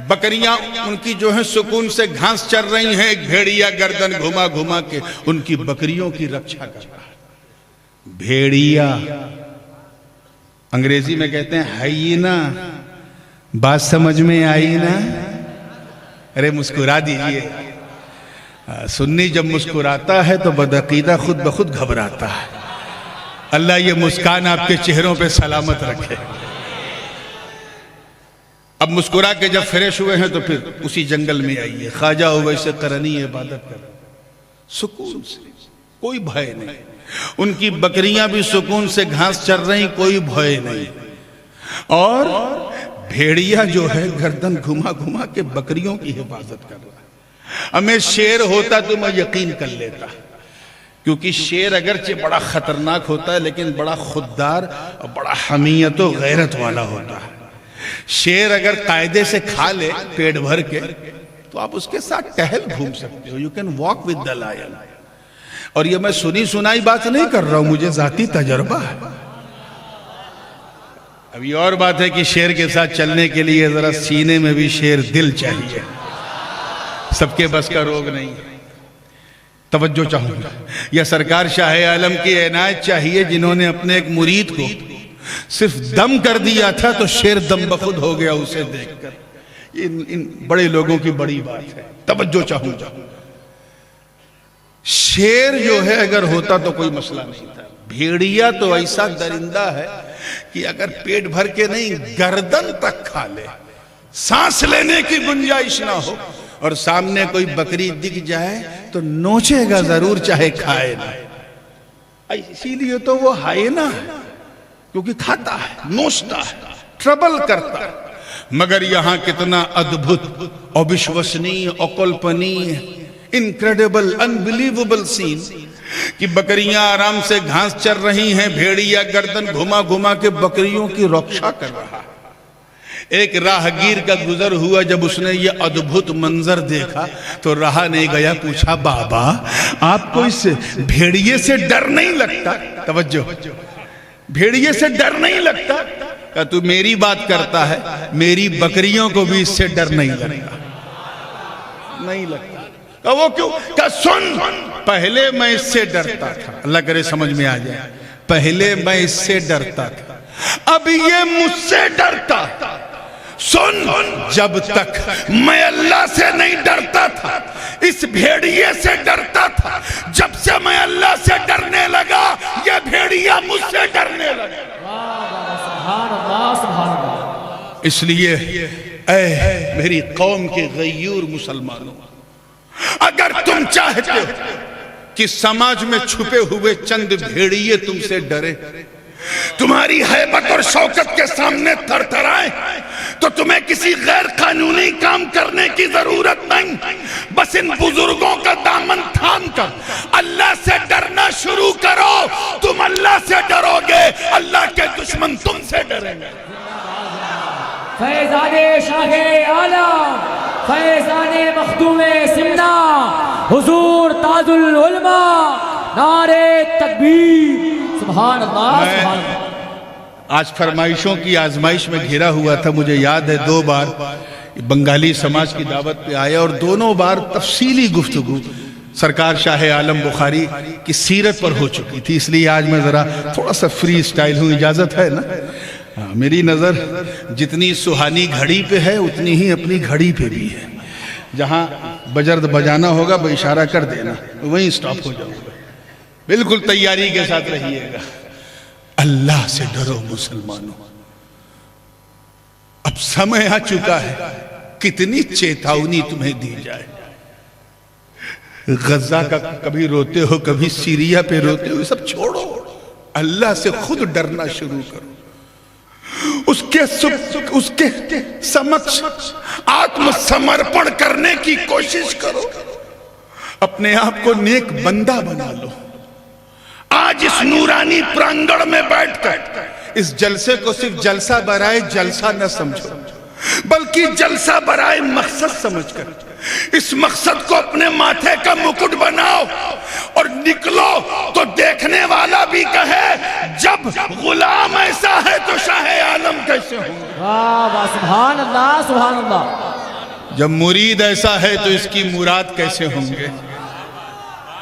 B: بکریاں ان کی جو ہیں سکون سے گھاس چر رہی ہیں، ایک بھیڑیا گردن گھما گھما کے ان کی بکریوں کی رکشا کر رہا ہے. بھیڑیا انگریزی میں کہتے ہیں ہائینا. بات سمجھ میں آئی نا؟ ارے مسکرا دیجئے. سنی جب مسکراتا ہے تو بدعقیدہ خود بخود گھبراتا ہے. اللہ یہ مسکان آپ کے چہروں پہ سلامت رکھے. اب مسکرا کے جب فریش ہوئے ہیں تو پھر اسی جنگل میں آئیے. خواجہ اویس قرنی عبادت کر سکون سے, کوئی بھائے نہیں. ان کی بکریاں بھی سکون سے گھاس چر رہی, کوئی بھائے نہیں. اور بھیڑیا جو ہے گردن گھما گھما کے بکریوں کی حفاظت کر رہا ہے. ہمیں شیر ہوتا تو میں یقین کر لیتا, کیونکہ شیر اگرچہ بڑا خطرناک ہوتا ہے لیکن بڑا خوددار اور بڑا حمیت و غیرت والا ہوتا ہے. شیر اگر قاعدے سے کھا لے پیٹ بھر کے تو آپ اس کے ساتھ ٹہل گھوم سکتے ہو. You can walk with the line. اور یہ میں سنی سنائی بات نہیں کر رہا ہوں, مجھے ذاتی تجربہ ہے. اب یہ اور بات ہے کہ شیر کے ساتھ چلنے کے لیے ذرا سینے میں بھی شیر دل چاہیے, سب کے بس کا روگ نہیں. توجہ چاہوں گا, یا سرکار شاہ عالم کی عنایت چاہیے جنہوں نے اپنے ایک مرید کو صرف دم کر دیا تھا تو شیر دم بخود ہو گیا اسے دیکھ کر. ان بڑے لوگوں کی بڑی بات ہے. توجہ چاہوں گا, شیر جو ہے اگر ہوتا تو کوئی مسئلہ نہیں تھا. بھیڑیا تو ایسا درندہ ہے کہ اگر پیٹ بھر کے نہیں گردن تک کھا لے, سانس لینے کی گنجائش نہ ہو, اور سامنے کوئی بکری دکھ جائے تو نوچے گا ضرور چاہے کھائے نہ. اسی لیے تو وہ ہائینا ہے, کیونکہ کھاتا ہے, نوچتا ہے, ٹربل کرتا ہے. مگر یہاں کتنا ادبھت, اوبشوسنی, اوکلپنی, انکریڈیبل, انبلیویبل سین کہ بکریاں آرام سے گھاس چر رہی ہیں, بھیڑیا گردن گھما گھما کے بکریوں کی رکشا کر رہا. ایک راہگیر کا گزر ہوا, جب اس نے یہ ادبھت منظر دیکھا تو رہا نہیں گیا, پوچھا بابا آپ کو اس بھیڑیے سے ڈر نہیں لگتا؟ توجہ, بھیڑیے سے ڈر نہیں لگتا؟ کہ تو میری بات کرتا ہے, میری بکریوں کو بھی اس سے ڈر نہیں لگتا. نہیں لگتا. کہ وہ کیوں؟ کہ سن, پہلے میں اس سے ڈرتا تھا, اللہ کرے سمجھ میں آ جائے, پہلے میں اس سے ڈرتا تھا, اب یہ مجھ سے ڈرتا. سن, جب تک میں اللہ سے نہیں ڈرتا تھا, اس بھیڑیے سے ڈرتا تھا, جب سے میں اللہ سے ڈرنے لگا یہ بھیڑیا مجھ سے ڈرنے لگا.
C: سبحان اللہ, سبحان اللہ.
B: اس لیے اے میری قوم کے غیور مسلمانوں, اگر تم چاہتے ہو کہ سماج میں چھپے ہوئے چند بھیڑیے تم سے ڈرے, تمہاری ہیبت اور شوکت کے سامنے تھر تھرائیں, تو تمہیں کسی غیر قانونی کام کرنے کی ضرورت نہیں. بس ان بزرگوں کا دامن تھام کر اللہ سے ڈرنا شروع کرو. تم اللہ سے ڈرو گے, اللہ کے دشمن تم سے ڈریں گے.
C: فیضان شاہ عالم, فیضان مخدوم سمنا, حضور تاج العلماء, نعرہ تکبیر. سبحان اللہ, سبحان اللہ.
B: آج فرمائشوں کی آزمائش میں گھرا ہوا تھا. مجھے یاد ہے 2 بار بنگالی سماج کی دعوت پہ آیا اور دونوں بار تفصیلی گفتگو سرکار شاہ عالم بخاری کی سیرت پر ہو چکی تھی. اس لیے آج میں ذرا تھوڑا سا فری سٹائل ہوں, اجازت ہے نا؟ میری نظر جتنی سہانی گھڑی پہ ہے اتنی ہی اپنی گھڑی پہ بھی ہے. جہاں بجرد بجانا ہوگا وہ اشارہ کر دینا, وہیں سٹاپ ہو جاؤں گا. بالکل تیاری کے ساتھ رہیے گا. اللہ سے ڈرو مسلمانوں. اب سمے آ چکا ہے, کتنی چیتاونی تمہیں دی جائے. غزہ کا کبھی روتے ہو, کبھی سیریا پہ روتے ہو, یہ سب چھوڑو, اللہ سے خود ڈرنا شروع کرو. اس کے سمجھ آتم سمرپن کرنے کی کوشش کرو. اپنے آپ کو نیک بندہ بنا لو. آج اس نورانی پرانگڑ میں بیٹھ کر اس جلسے کو صرف جلسہ برائے جلسہ نہ سمجھو, بلکہ جلسہ برائے مقصد سمجھ کر اس مقصد کو اپنے ماتھے کا مکٹ بناؤ اور نکلو تو دیکھنے والا بھی کہے جب غلام ایسا ہے تو شاہ عالم کیسے ہوں.
C: واہ, سبحان اللہ, سبحان اللہ.
B: جب مرید ایسا ہے تو اس کی مراد کیسے ہوں گے.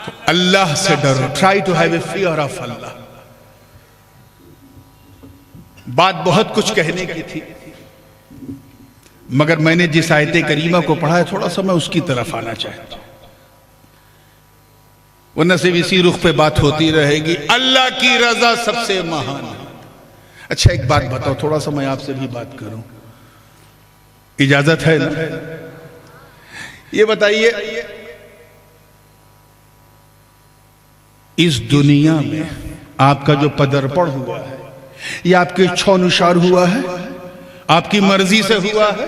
B: تو اللہ سے ڈرو. Try to have a fear of Allah. بات بہت کچھ کہنے کی تھی, مگر میں نے جس آیت کریمہ کو پڑھا ہے تھوڑا سا میں اس کی طرف آنا چاہتا ہوں. ورنہ صرف اسی رخ پہ بات ہوتی رہے گی. اللہ کی رضا سب سے مہان ہے. اچھا ایک بات بتاؤ, تھوڑا سا میں آپ سے بھی بات کروں, اجازت ہے نا؟ یہ بتائیے اس دنیا میں آپ کا جو پدرپڑ ہوا ہے یہ آپ کے چھو نشار ہوا ہے, آپ کی مرضی سے ہوا ہے؟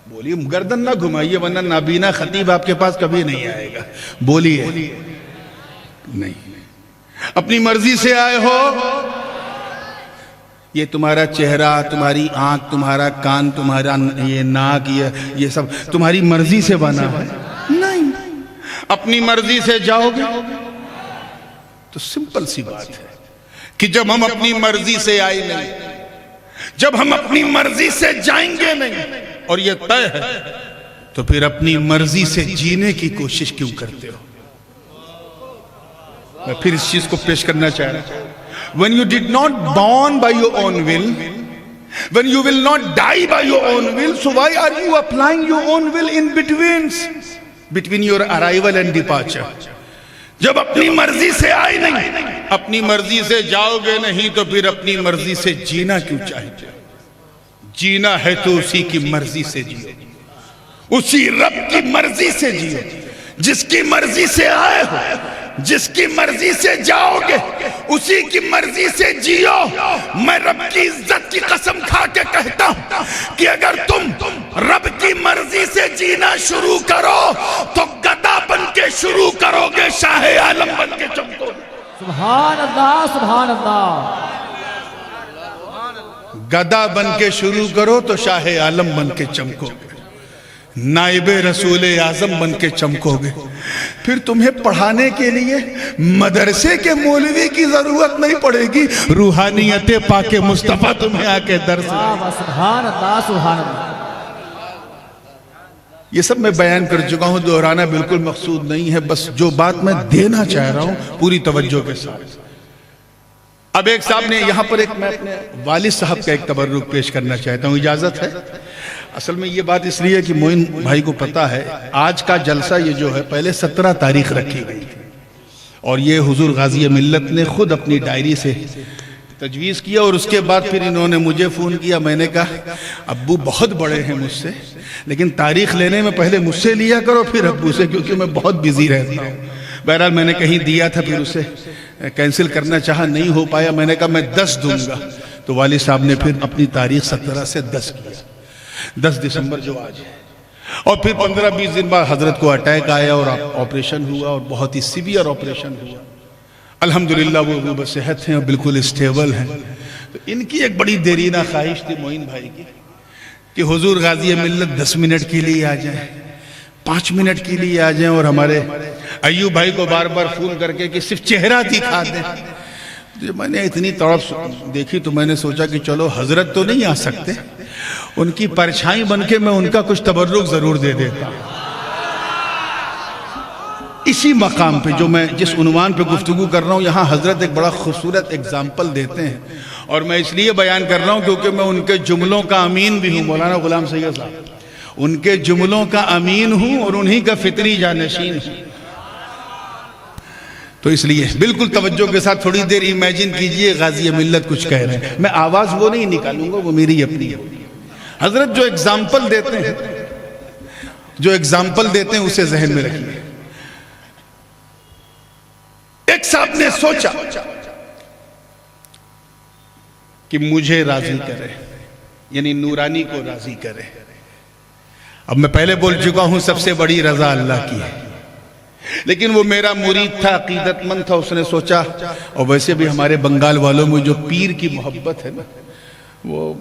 B: بولیے, گردن نہ گھمائیے ورنہ نابینا خطیب آپ کے پاس کبھی نہیں آئے گا. بولیے. نہیں, اپنی مرضی سے آئے ہو؟ یہ تمہارا چہرہ, تمہاری آنکھ, تمہارا کان, تمہارا یہ ناک, یہ سب تمہاری مرضی سے بنا ہے؟ نہیں. اپنی مرضی سے جاؤ گے تو سمپل سی بات ہے کہ جب ہم اپنی مرضی سے آئے نہیں, جب ہم اپنی مرضی سے جائیں گے نہیں, اور یہ طے ہے, تو پھر اپنی مرضی سے جینے کی کوشش کیوں کرتے ہو؟ میں پھر اس چیز کو پیش کرنا چاہ رہا ہوں. When you did not born by your own will, when you will not die by your own will, so why are you applying your own will in between your arrival and departure? جب اپنی مرضی سے آئے نہیں, اپنی مرضی سے جاؤ گے نہیں, تو پھر اپنی مرضی سے جینا کیوں چاہتے ہو؟ جینا ہے تو اسی کی مرضی سے جیو, اسی رب کی مرضی سے جیو, جس کی مرضی سے آئے ہو, جس کی مرضی سے جاؤ گے اسی کی مرضی سے جیو. میں رب کی عزت کی قسم کھا کے کہتا ہوں کہ اگر تم رب کی مرضی سے جینا شروع کرو تو گدا بن کے شروع کرو گے, شاہ عالم بن کے چمکو گے.
C: سبحان اللہ, سبحان اللہ.
B: گدا بن کے شروع کرو تو شاہ عالم بن کے چمکو گے, نائب رسول اعظم بن کے چمکو گے. پھر تمہیں پڑھانے کے لیے مدرسے کے مولوی کی ضرورت نہیں پڑے گی, روحانیت پاک مصطفیٰ تمہیں آ کے درس.
C: سبحان اللہ, سبحان اللہ.
B: یہ سب میں بیان کر چکا ہوں, دہرانا بالکل مقصود نہیں ہے, بس جو بات میں دینا چاہ رہا ہوں پوری توجہ کے ساتھ. اب ایک صاحب نے یہاں پر میں اپنے والد صاحب کا ایک تبرک پیش کرنا چاہتا ہوں, اجازت ہے؟ اصل میں یہ بات اس لیے کہ معین بھائی کو پتا ہے آج کا جلسہ یہ جو ہے پہلے 17 تاریخ رکھی گئی تھی, اور یہ حضور غازی ملت نے خود اپنی ڈائری سے تجویز کیا, اور اس کے بعد پھر انہوں نے مجھے فون کیا. میں نے کہا ابو بہت بڑے ہیں مجھ سے, لیکن تاریخ لینے میں پہلے مجھ سے لیا کرو پھر ابو سے, کیونکہ میں بہت بیزی رہتا ہوں. بہرحال میں نے کہیں دیا تھا, پھر اسے کینسل کرنا چاہا, نہیں ہو پایا. میں نے کہا میں 10 دوں گا, تو والد صاحب نے پھر اپنی تاریخ 17 سے 10 کیا, 10 دسمبر جو آج ہے. اور پھر 15-20 دن بعد حضرت کو اٹیک آیا اور آپریشن ہوا, اور بہت ہی سیویئر آپریشن ہوا. الحمدللہ وہ بصحت ہیں اور بالکل اسٹیبل ہیں. تو ان کی ایک بڑی دیرینہ خواہش تھی معین بھائی کی کہ حضور غازی ملت 10 منٹ کے لیے آ جائیں, 5 منٹ کے لیے آ جائیں, اور ہمارے ایوب بھائی کو بار بار فون کر کے کہ صرف چہرہ دکھا دیں. جب میں نے اتنی طرف دیکھی تو میں نے سوچا کہ چلو حضرت تو نہیں آ سکتے, ان کی پرچھائی بن کے میں ان کا کچھ تبرک ضرور دے دیتا. اسی مقام پہ جو میں جس عنوان پہ گفتگو کر رہا ہوں, یہاں حضرت ایک بڑا خوبصورت اگزامپل دیتے ہیں, اور میں اس لیے بیان کر رہا ہوں کیونکہ میں ان کے جملوں کا امین بھی ہوں. مولانا غلام سید صاحب, ان کے جملوں کا امین ہوں اور انہی کا فطری جانشین ہوں. تو اس لیے بالکل توجہ کے ساتھ تھوڑی دیر امیجن کیجئے غازی ملت کچھ کہہ رہے ہیں. میں آواز وہ نہیں نکالوں گا, وہ میری اپنی ہے. حضرت جو اگزامپل دیتے ہیں اسے ذہن میں رکھیے. ایک صاحب نے سوچا کہ مجھے راضی کرے, یعنی نورانی کو راضی کرے. اب میں پہلے بول چکا ہوں سب سے بڑی رضا اللہ کی ہے, لیکن وہ میرا مرید تھا, عقیدت مند تھا. اس نے سوچا, اور ویسے بھی ہمارے بنگال والوں میں جو پیر کی محبت ہے نا, وہ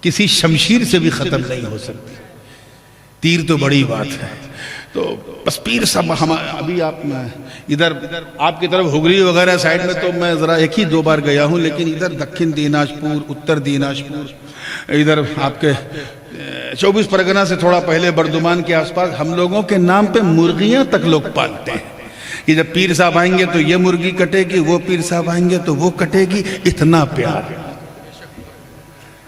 B: کسی شمشیر سے بھی ختم نہیں ہو سکتی. تیر تو بڑی بات ہے. تو بس پیر صاحب ابھی آپ ادھر آپ کی طرف ہگری وغیرہ سائیڈ میں تو میں ذرا 1-2 بار گیا ہوں, لیکن ادھر دکھن دیناجپور, اتر دیناجپور, ادھر آپ کے 24 پرگنہ سے تھوڑا پہلے بردمان کے آس پاس ہم لوگوں کے نام پہ مرغیاں تک لوگ پالتے ہیں کہ جب پیر صاحب آئیں گے تو یہ مرغی کٹے گی, وہ پیر صاحب آئیں گے تو وہ کٹے گی. اتنا پیار,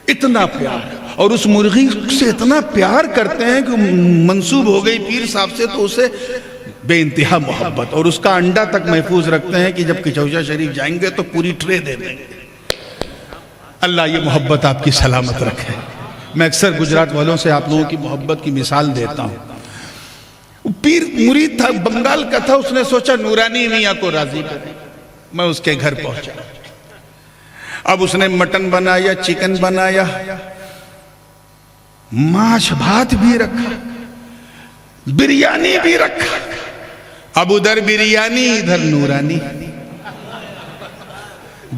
B: اتنا پیار, اور اس مرغی سے اتنا پیار کرتے ہیں کہ منسوب ہو گئی پیر صاحب سے, تو اسے بے انتہا محبت، اور اس کا انڈا تک محفوظ رکھتے ہیں کہ جب کچوجا شریف جائیں گے تو پوری ٹرے دے دیں گے۔ اللہ یہ محبت آپ کی سلامت رکھے۔ میں اکثر گجرات والوں سے آپ لوگوں کی محبت کی مثال دیتا ہوں۔ پیر مرید تھا، بنگال کا تھا، اس نے سوچا نورانی میاں کو راضی کرے۔ میں اس کے گھر پہنچا، اب اس نے مٹن بنایا، چکن بنایا، ماش بھات بھی رکھا، بریانی بھی رکھا۔ اب ادھر بریانی ادھر نورانی،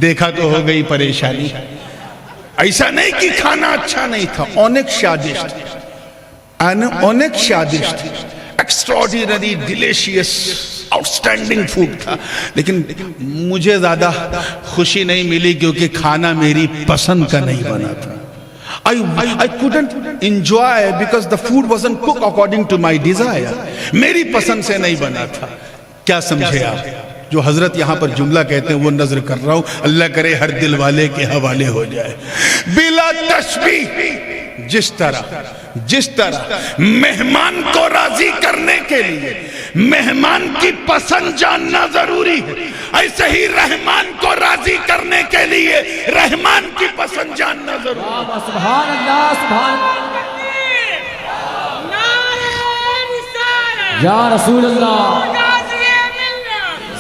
B: دیکھا تو ہو گئی پریشانی۔ ایسا نہیں کہ کھانا اچھا نہیں تھا، اونک شادشت، اونک شادشت، ایکسٹراڈینری ڈیلیشیس آؤٹسٹینڈنگ فوڈ تھا، لیکن مجھے زیادہ خوشی نہیں ملی کیونکہ کھانا میری پسند کا نہیں بنا تھا۔ I couldn't enjoy because the food wasn't cooked according to my desire. میری پسند سے نہیں بنا تھا۔ کیا سمجھے آپ؟ جو حضرت یہاں پر جملہ کہتے ہیں وہ نظر کر رہا ہوں، اللہ کرے ہر دل والے کے حوالے ہو جائے۔ بلا تشبیہ، جس طرح مہمان کو راضی کرنے کے لیے مہمان کی پسند جاننا ضروری ہے، ایسے ہی رحمان کو راضی کرنے کے لیے رحمان کی پسند جاننا ضروری ہے۔
C: سبحان اللہ، سبحان یا رسول اللہ،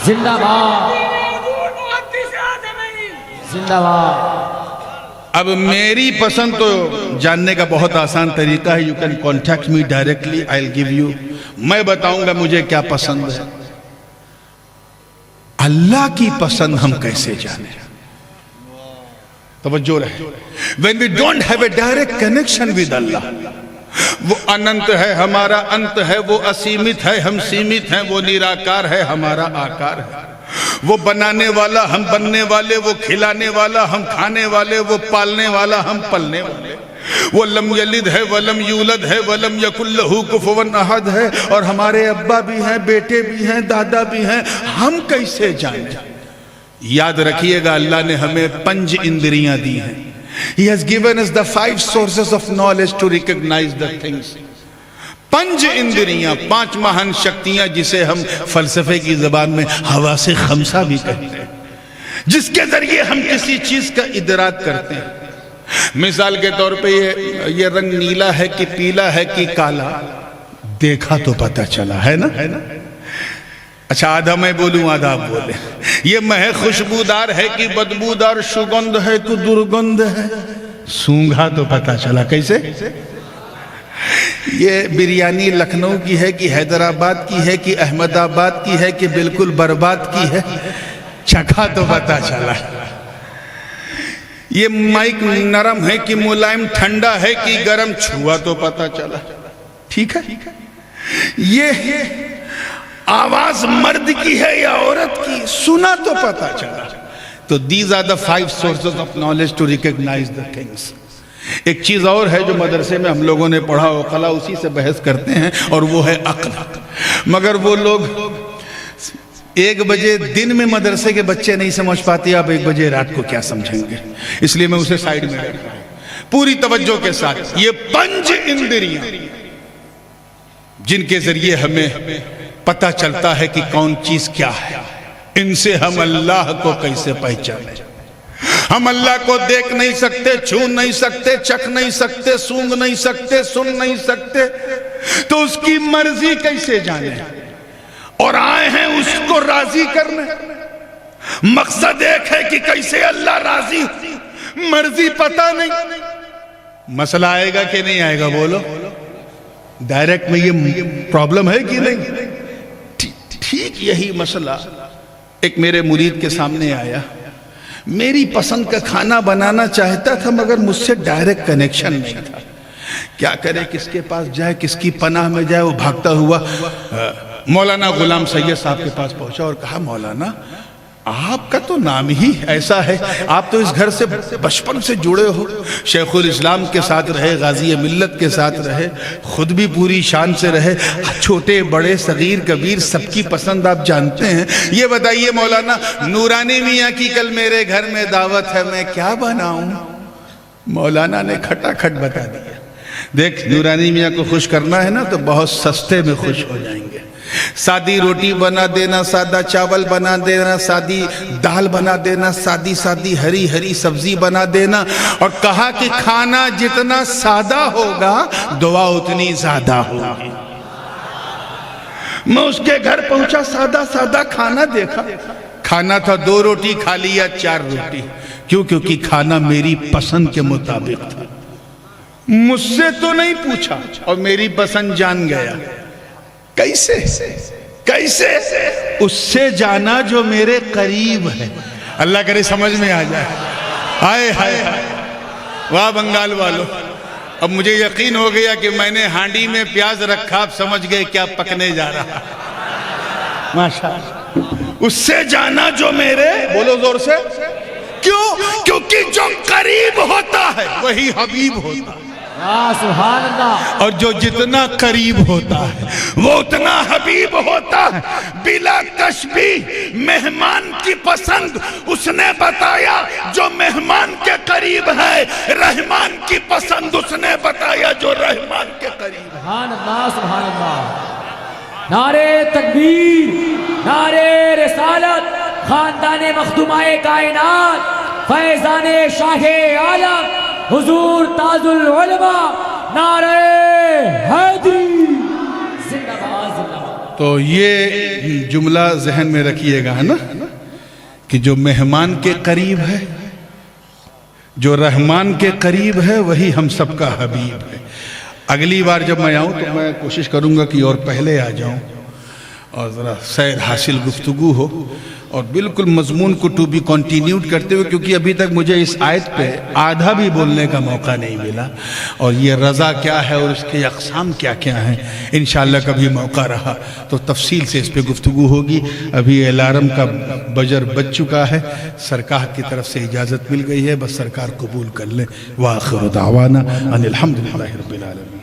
C: زندہ باد، زندہ باد۔
B: اب میری پسند تو جاننے کا بہت آسان طریقہ ہے، you can contact me directly, I will give you, میں بتاؤں گا مجھے کیا پسند ہے۔ اللہ کی پسند ہم کیسے جانیں؟ توجہ رہے، when we don't have a direct connection with اللہ، وہ اننت ہے ہمارا انت ہے، وہ اسیمت ہے ہم سیمت ہیں، وہ نیراکار ہے ہمارا آکار ہے، وہ بنانے والا ہم بننے والے، وہ کھلانے والا ہم کھانے والے، وہ پالنے والا ہم پلنے والے، وہ لم یلد ہے ولم یولد ہے ولم یکن لہ کفوا احد ہے، اور ہمارے ابا بھی ہیں، بیٹے بھی ہیں، دادا بھی ہیں، ہم کیسے جانیں؟ یاد رکھیے گا اللہ نے ہمیں 5 اندریاں دی ہیں۔ He has given us the 5 sources of knowledge to recognize the things. 5 اندریاں، 5 مہان شکتیاں، جسے ہم فلسفے کی زبان میں حواس خمسہ بھی کہتے ہیں، جس کے ذریعے ہم کسی چیز کا ادراک کرتے ہیں۔ مثال کے طور پہ یہ رنگ نیلا ہے کہ پیلا ہے کہ کالا، دیکھا تو پتہ چلا ہے نا؟ اچھا آدھا میں بولوں آدھا آپ بولیں۔ یہ مہک خوشبودار ہے کہ بدبودار، سگندھ ہے تو درگندھ ہے، سونگھا تو پتہ چلا۔ کیسے؟ یہ بریانی لکھنؤ کی ہے کہ حیدرآباد کی ہے کہ احمد آباد کی ہے کہ بالکل برباد کی ہے، چکھا تو پتہ چلا۔ یہ مائک نرم ہے کہ ملائم، ٹھنڈا ہے کہ گرم، چھوا تو پتہ چلا۔ ٹھیک ہے؟ یہ آواز مرد کی ہے یا عورت کی، سنا تو پتہ چلا۔ تو these are the 5 sources of knowledge to recognize the things۔ ایک چیز اور ہے جو مدرسے میں ہم لوگوں نے پڑھا، عقلاء اسی سے بحث کرتے ہیں، اور وہ ہے عقل۔ مگر وہ لوگ 1 بجے دن میں مدرسے کے بچے نہیں سمجھ پاتے، اب 1 بجے رات کو کیا سمجھیں گے؟ اس لیے میں اسے سائیڈ میں رکھتا ہوں پوری توجہ کے ساتھ۔ یہ 5 اندریاں جن کے ذریعے ہمیں پتہ چلتا ہے کہ کون چیز کیا ہے، ان سے ہم اللہ کو کیسے پہچانیں؟ ہم اللہ کو دیکھ نہیں سکتے، چھو نہیں سکتے، چکھ نہیں سکتے، سونگ نہیں سکتے، سن نہیں سکتے، تو اس کی مرضی کیسے جانیں؟ اور آئے ہیں اس کو راضی کرنے۔ مقصد ایک ہے کہ کیسے اللہ راضی، مرضی پتہ نہیں۔ مسئلہ آئے گا کہ نہیں آئے گا؟ بولو، ڈائریکٹ میں یہ پرابلم ہے کہ نہیں؟ ٹھیک یہی مسئلہ ایک میرے مرید کے سامنے آیا، میری پسند کا کھانا بنانا چاہتا تھا مگر مجھ سے ڈائریکٹ کنیکشن نہیں تھا، کیا کرے، کس کے پاس جائے، کس کی پناہ میں جائے۔ وہ بھاگتا ہوا مولانا غلام سید صاحب کے پاس پہنچا اور کہا، مولانا آپ کا تو نام ہی ایسا ہے، آپ تو اس گھر سے بچپن سے جڑے ہو، شیخ الاسلام کے ساتھ رہے، غازی ملت کے ساتھ رہے، خود بھی پوری شان سے رہے، چھوٹے بڑے صغیر کبیر سب کی پسند آپ جانتے ہیں۔ یہ بتائیے مولانا، نورانی میاں کی کل میرے گھر میں دعوت ہے، میں کیا بناؤں؟ مولانا نے کھٹا کھٹ بتا دیا، دیکھ نورانی میاں کو خوش کرنا ہے نا تو بہت سستے میں خوش ہو جائیں گے۔ سادی روٹی بنا دینا، سادہ چاول بنا دینا، سادی دال بنا دینا، سادی سادی ہری ہری سبزی بنا دینا، اور کہا کہ کھانا جتنا سادہ ہوگا دعا اتنی زیادہ ہوگی۔ میں اس کے گھر پہنچا، سادہ سادہ کھانا دیکھا، کھانا تھا 2 روٹی، کھا لیا 4 روٹی۔ کیوں؟ کیونکہ کھانا میری پسند کے مطابق تھا، مجھ سے تو نہیں پوچھا اور میری پسند جان گیا۔ کیسے؟ کیسے؟ اس سے جانا جو میرے قریب ہے۔ اللہ کرے سمجھ میں آ جائے۔ آئے ہائے، واہ بنگال والو، اب مجھے یقین ہو گیا کہ میں نے ہانڈی میں پیاز رکھا، آپ سمجھ گئے کیا پکنے جا رہا۔ ماشاءاللہ، اس سے جانا جو میرے، بولو زور سے، کیوں؟ کیونکہ جو قریب ہوتا ہے وہی حبیب ہوتا ہے،
C: سبحان اللہ۔
B: اور جو جتنا قریب ہوتا ہے وہ اتنا حبیب ہوتا ہے۔ بلا تشبیہ مہمان کی پسند اس نے بتایا جو مہمان کے قریب ہے، رحمان کی پسند اس نے بتایا جو رحمان کے قریب ہے۔
C: سبحان اللہ، سبحان اللہ۔ نعرے تکبیر، نعرے رسالت، خاندان مخدومہ کائنات، فیضان شاہ عالم حضور تاج العلماء، نعرہ حیدری، زندہ باد، زندہ باد۔
B: تو یہ جملہ ذہن میں رکھیے گا نا، کہ جو مہمان کے قریب ہے، جو رحمان کے قریب ہے، وہی ہم سب کا حبیب ہے۔ اگلی بار جب میں آؤں تو میں کوشش کروں گا کہ اور پہلے آ جاؤں اور ذرا سیر حاصل گفتگو ہو، اور بالکل مضمون کو ٹو بی کنٹینیوڈ کرتے ہوئے، کیونکہ ابھی تک مجھے اس آیت پہ آدھا بھی بولنے کا موقع نہیں ملا، اور یہ رضا کیا ہے اور اس کے اقسام کیا کیا ہیں، انشاءاللہ کبھی موقع رہا تو تفصیل سے اس پہ گفتگو ہوگی۔ ابھی الارم کا بجر بج چکا ہے، سرکار کی طرف سے اجازت مل گئی ہے، بس سرکار قبول کر لیں۔ وآخر دعوانا ان الحمدللہ رب العالمین۔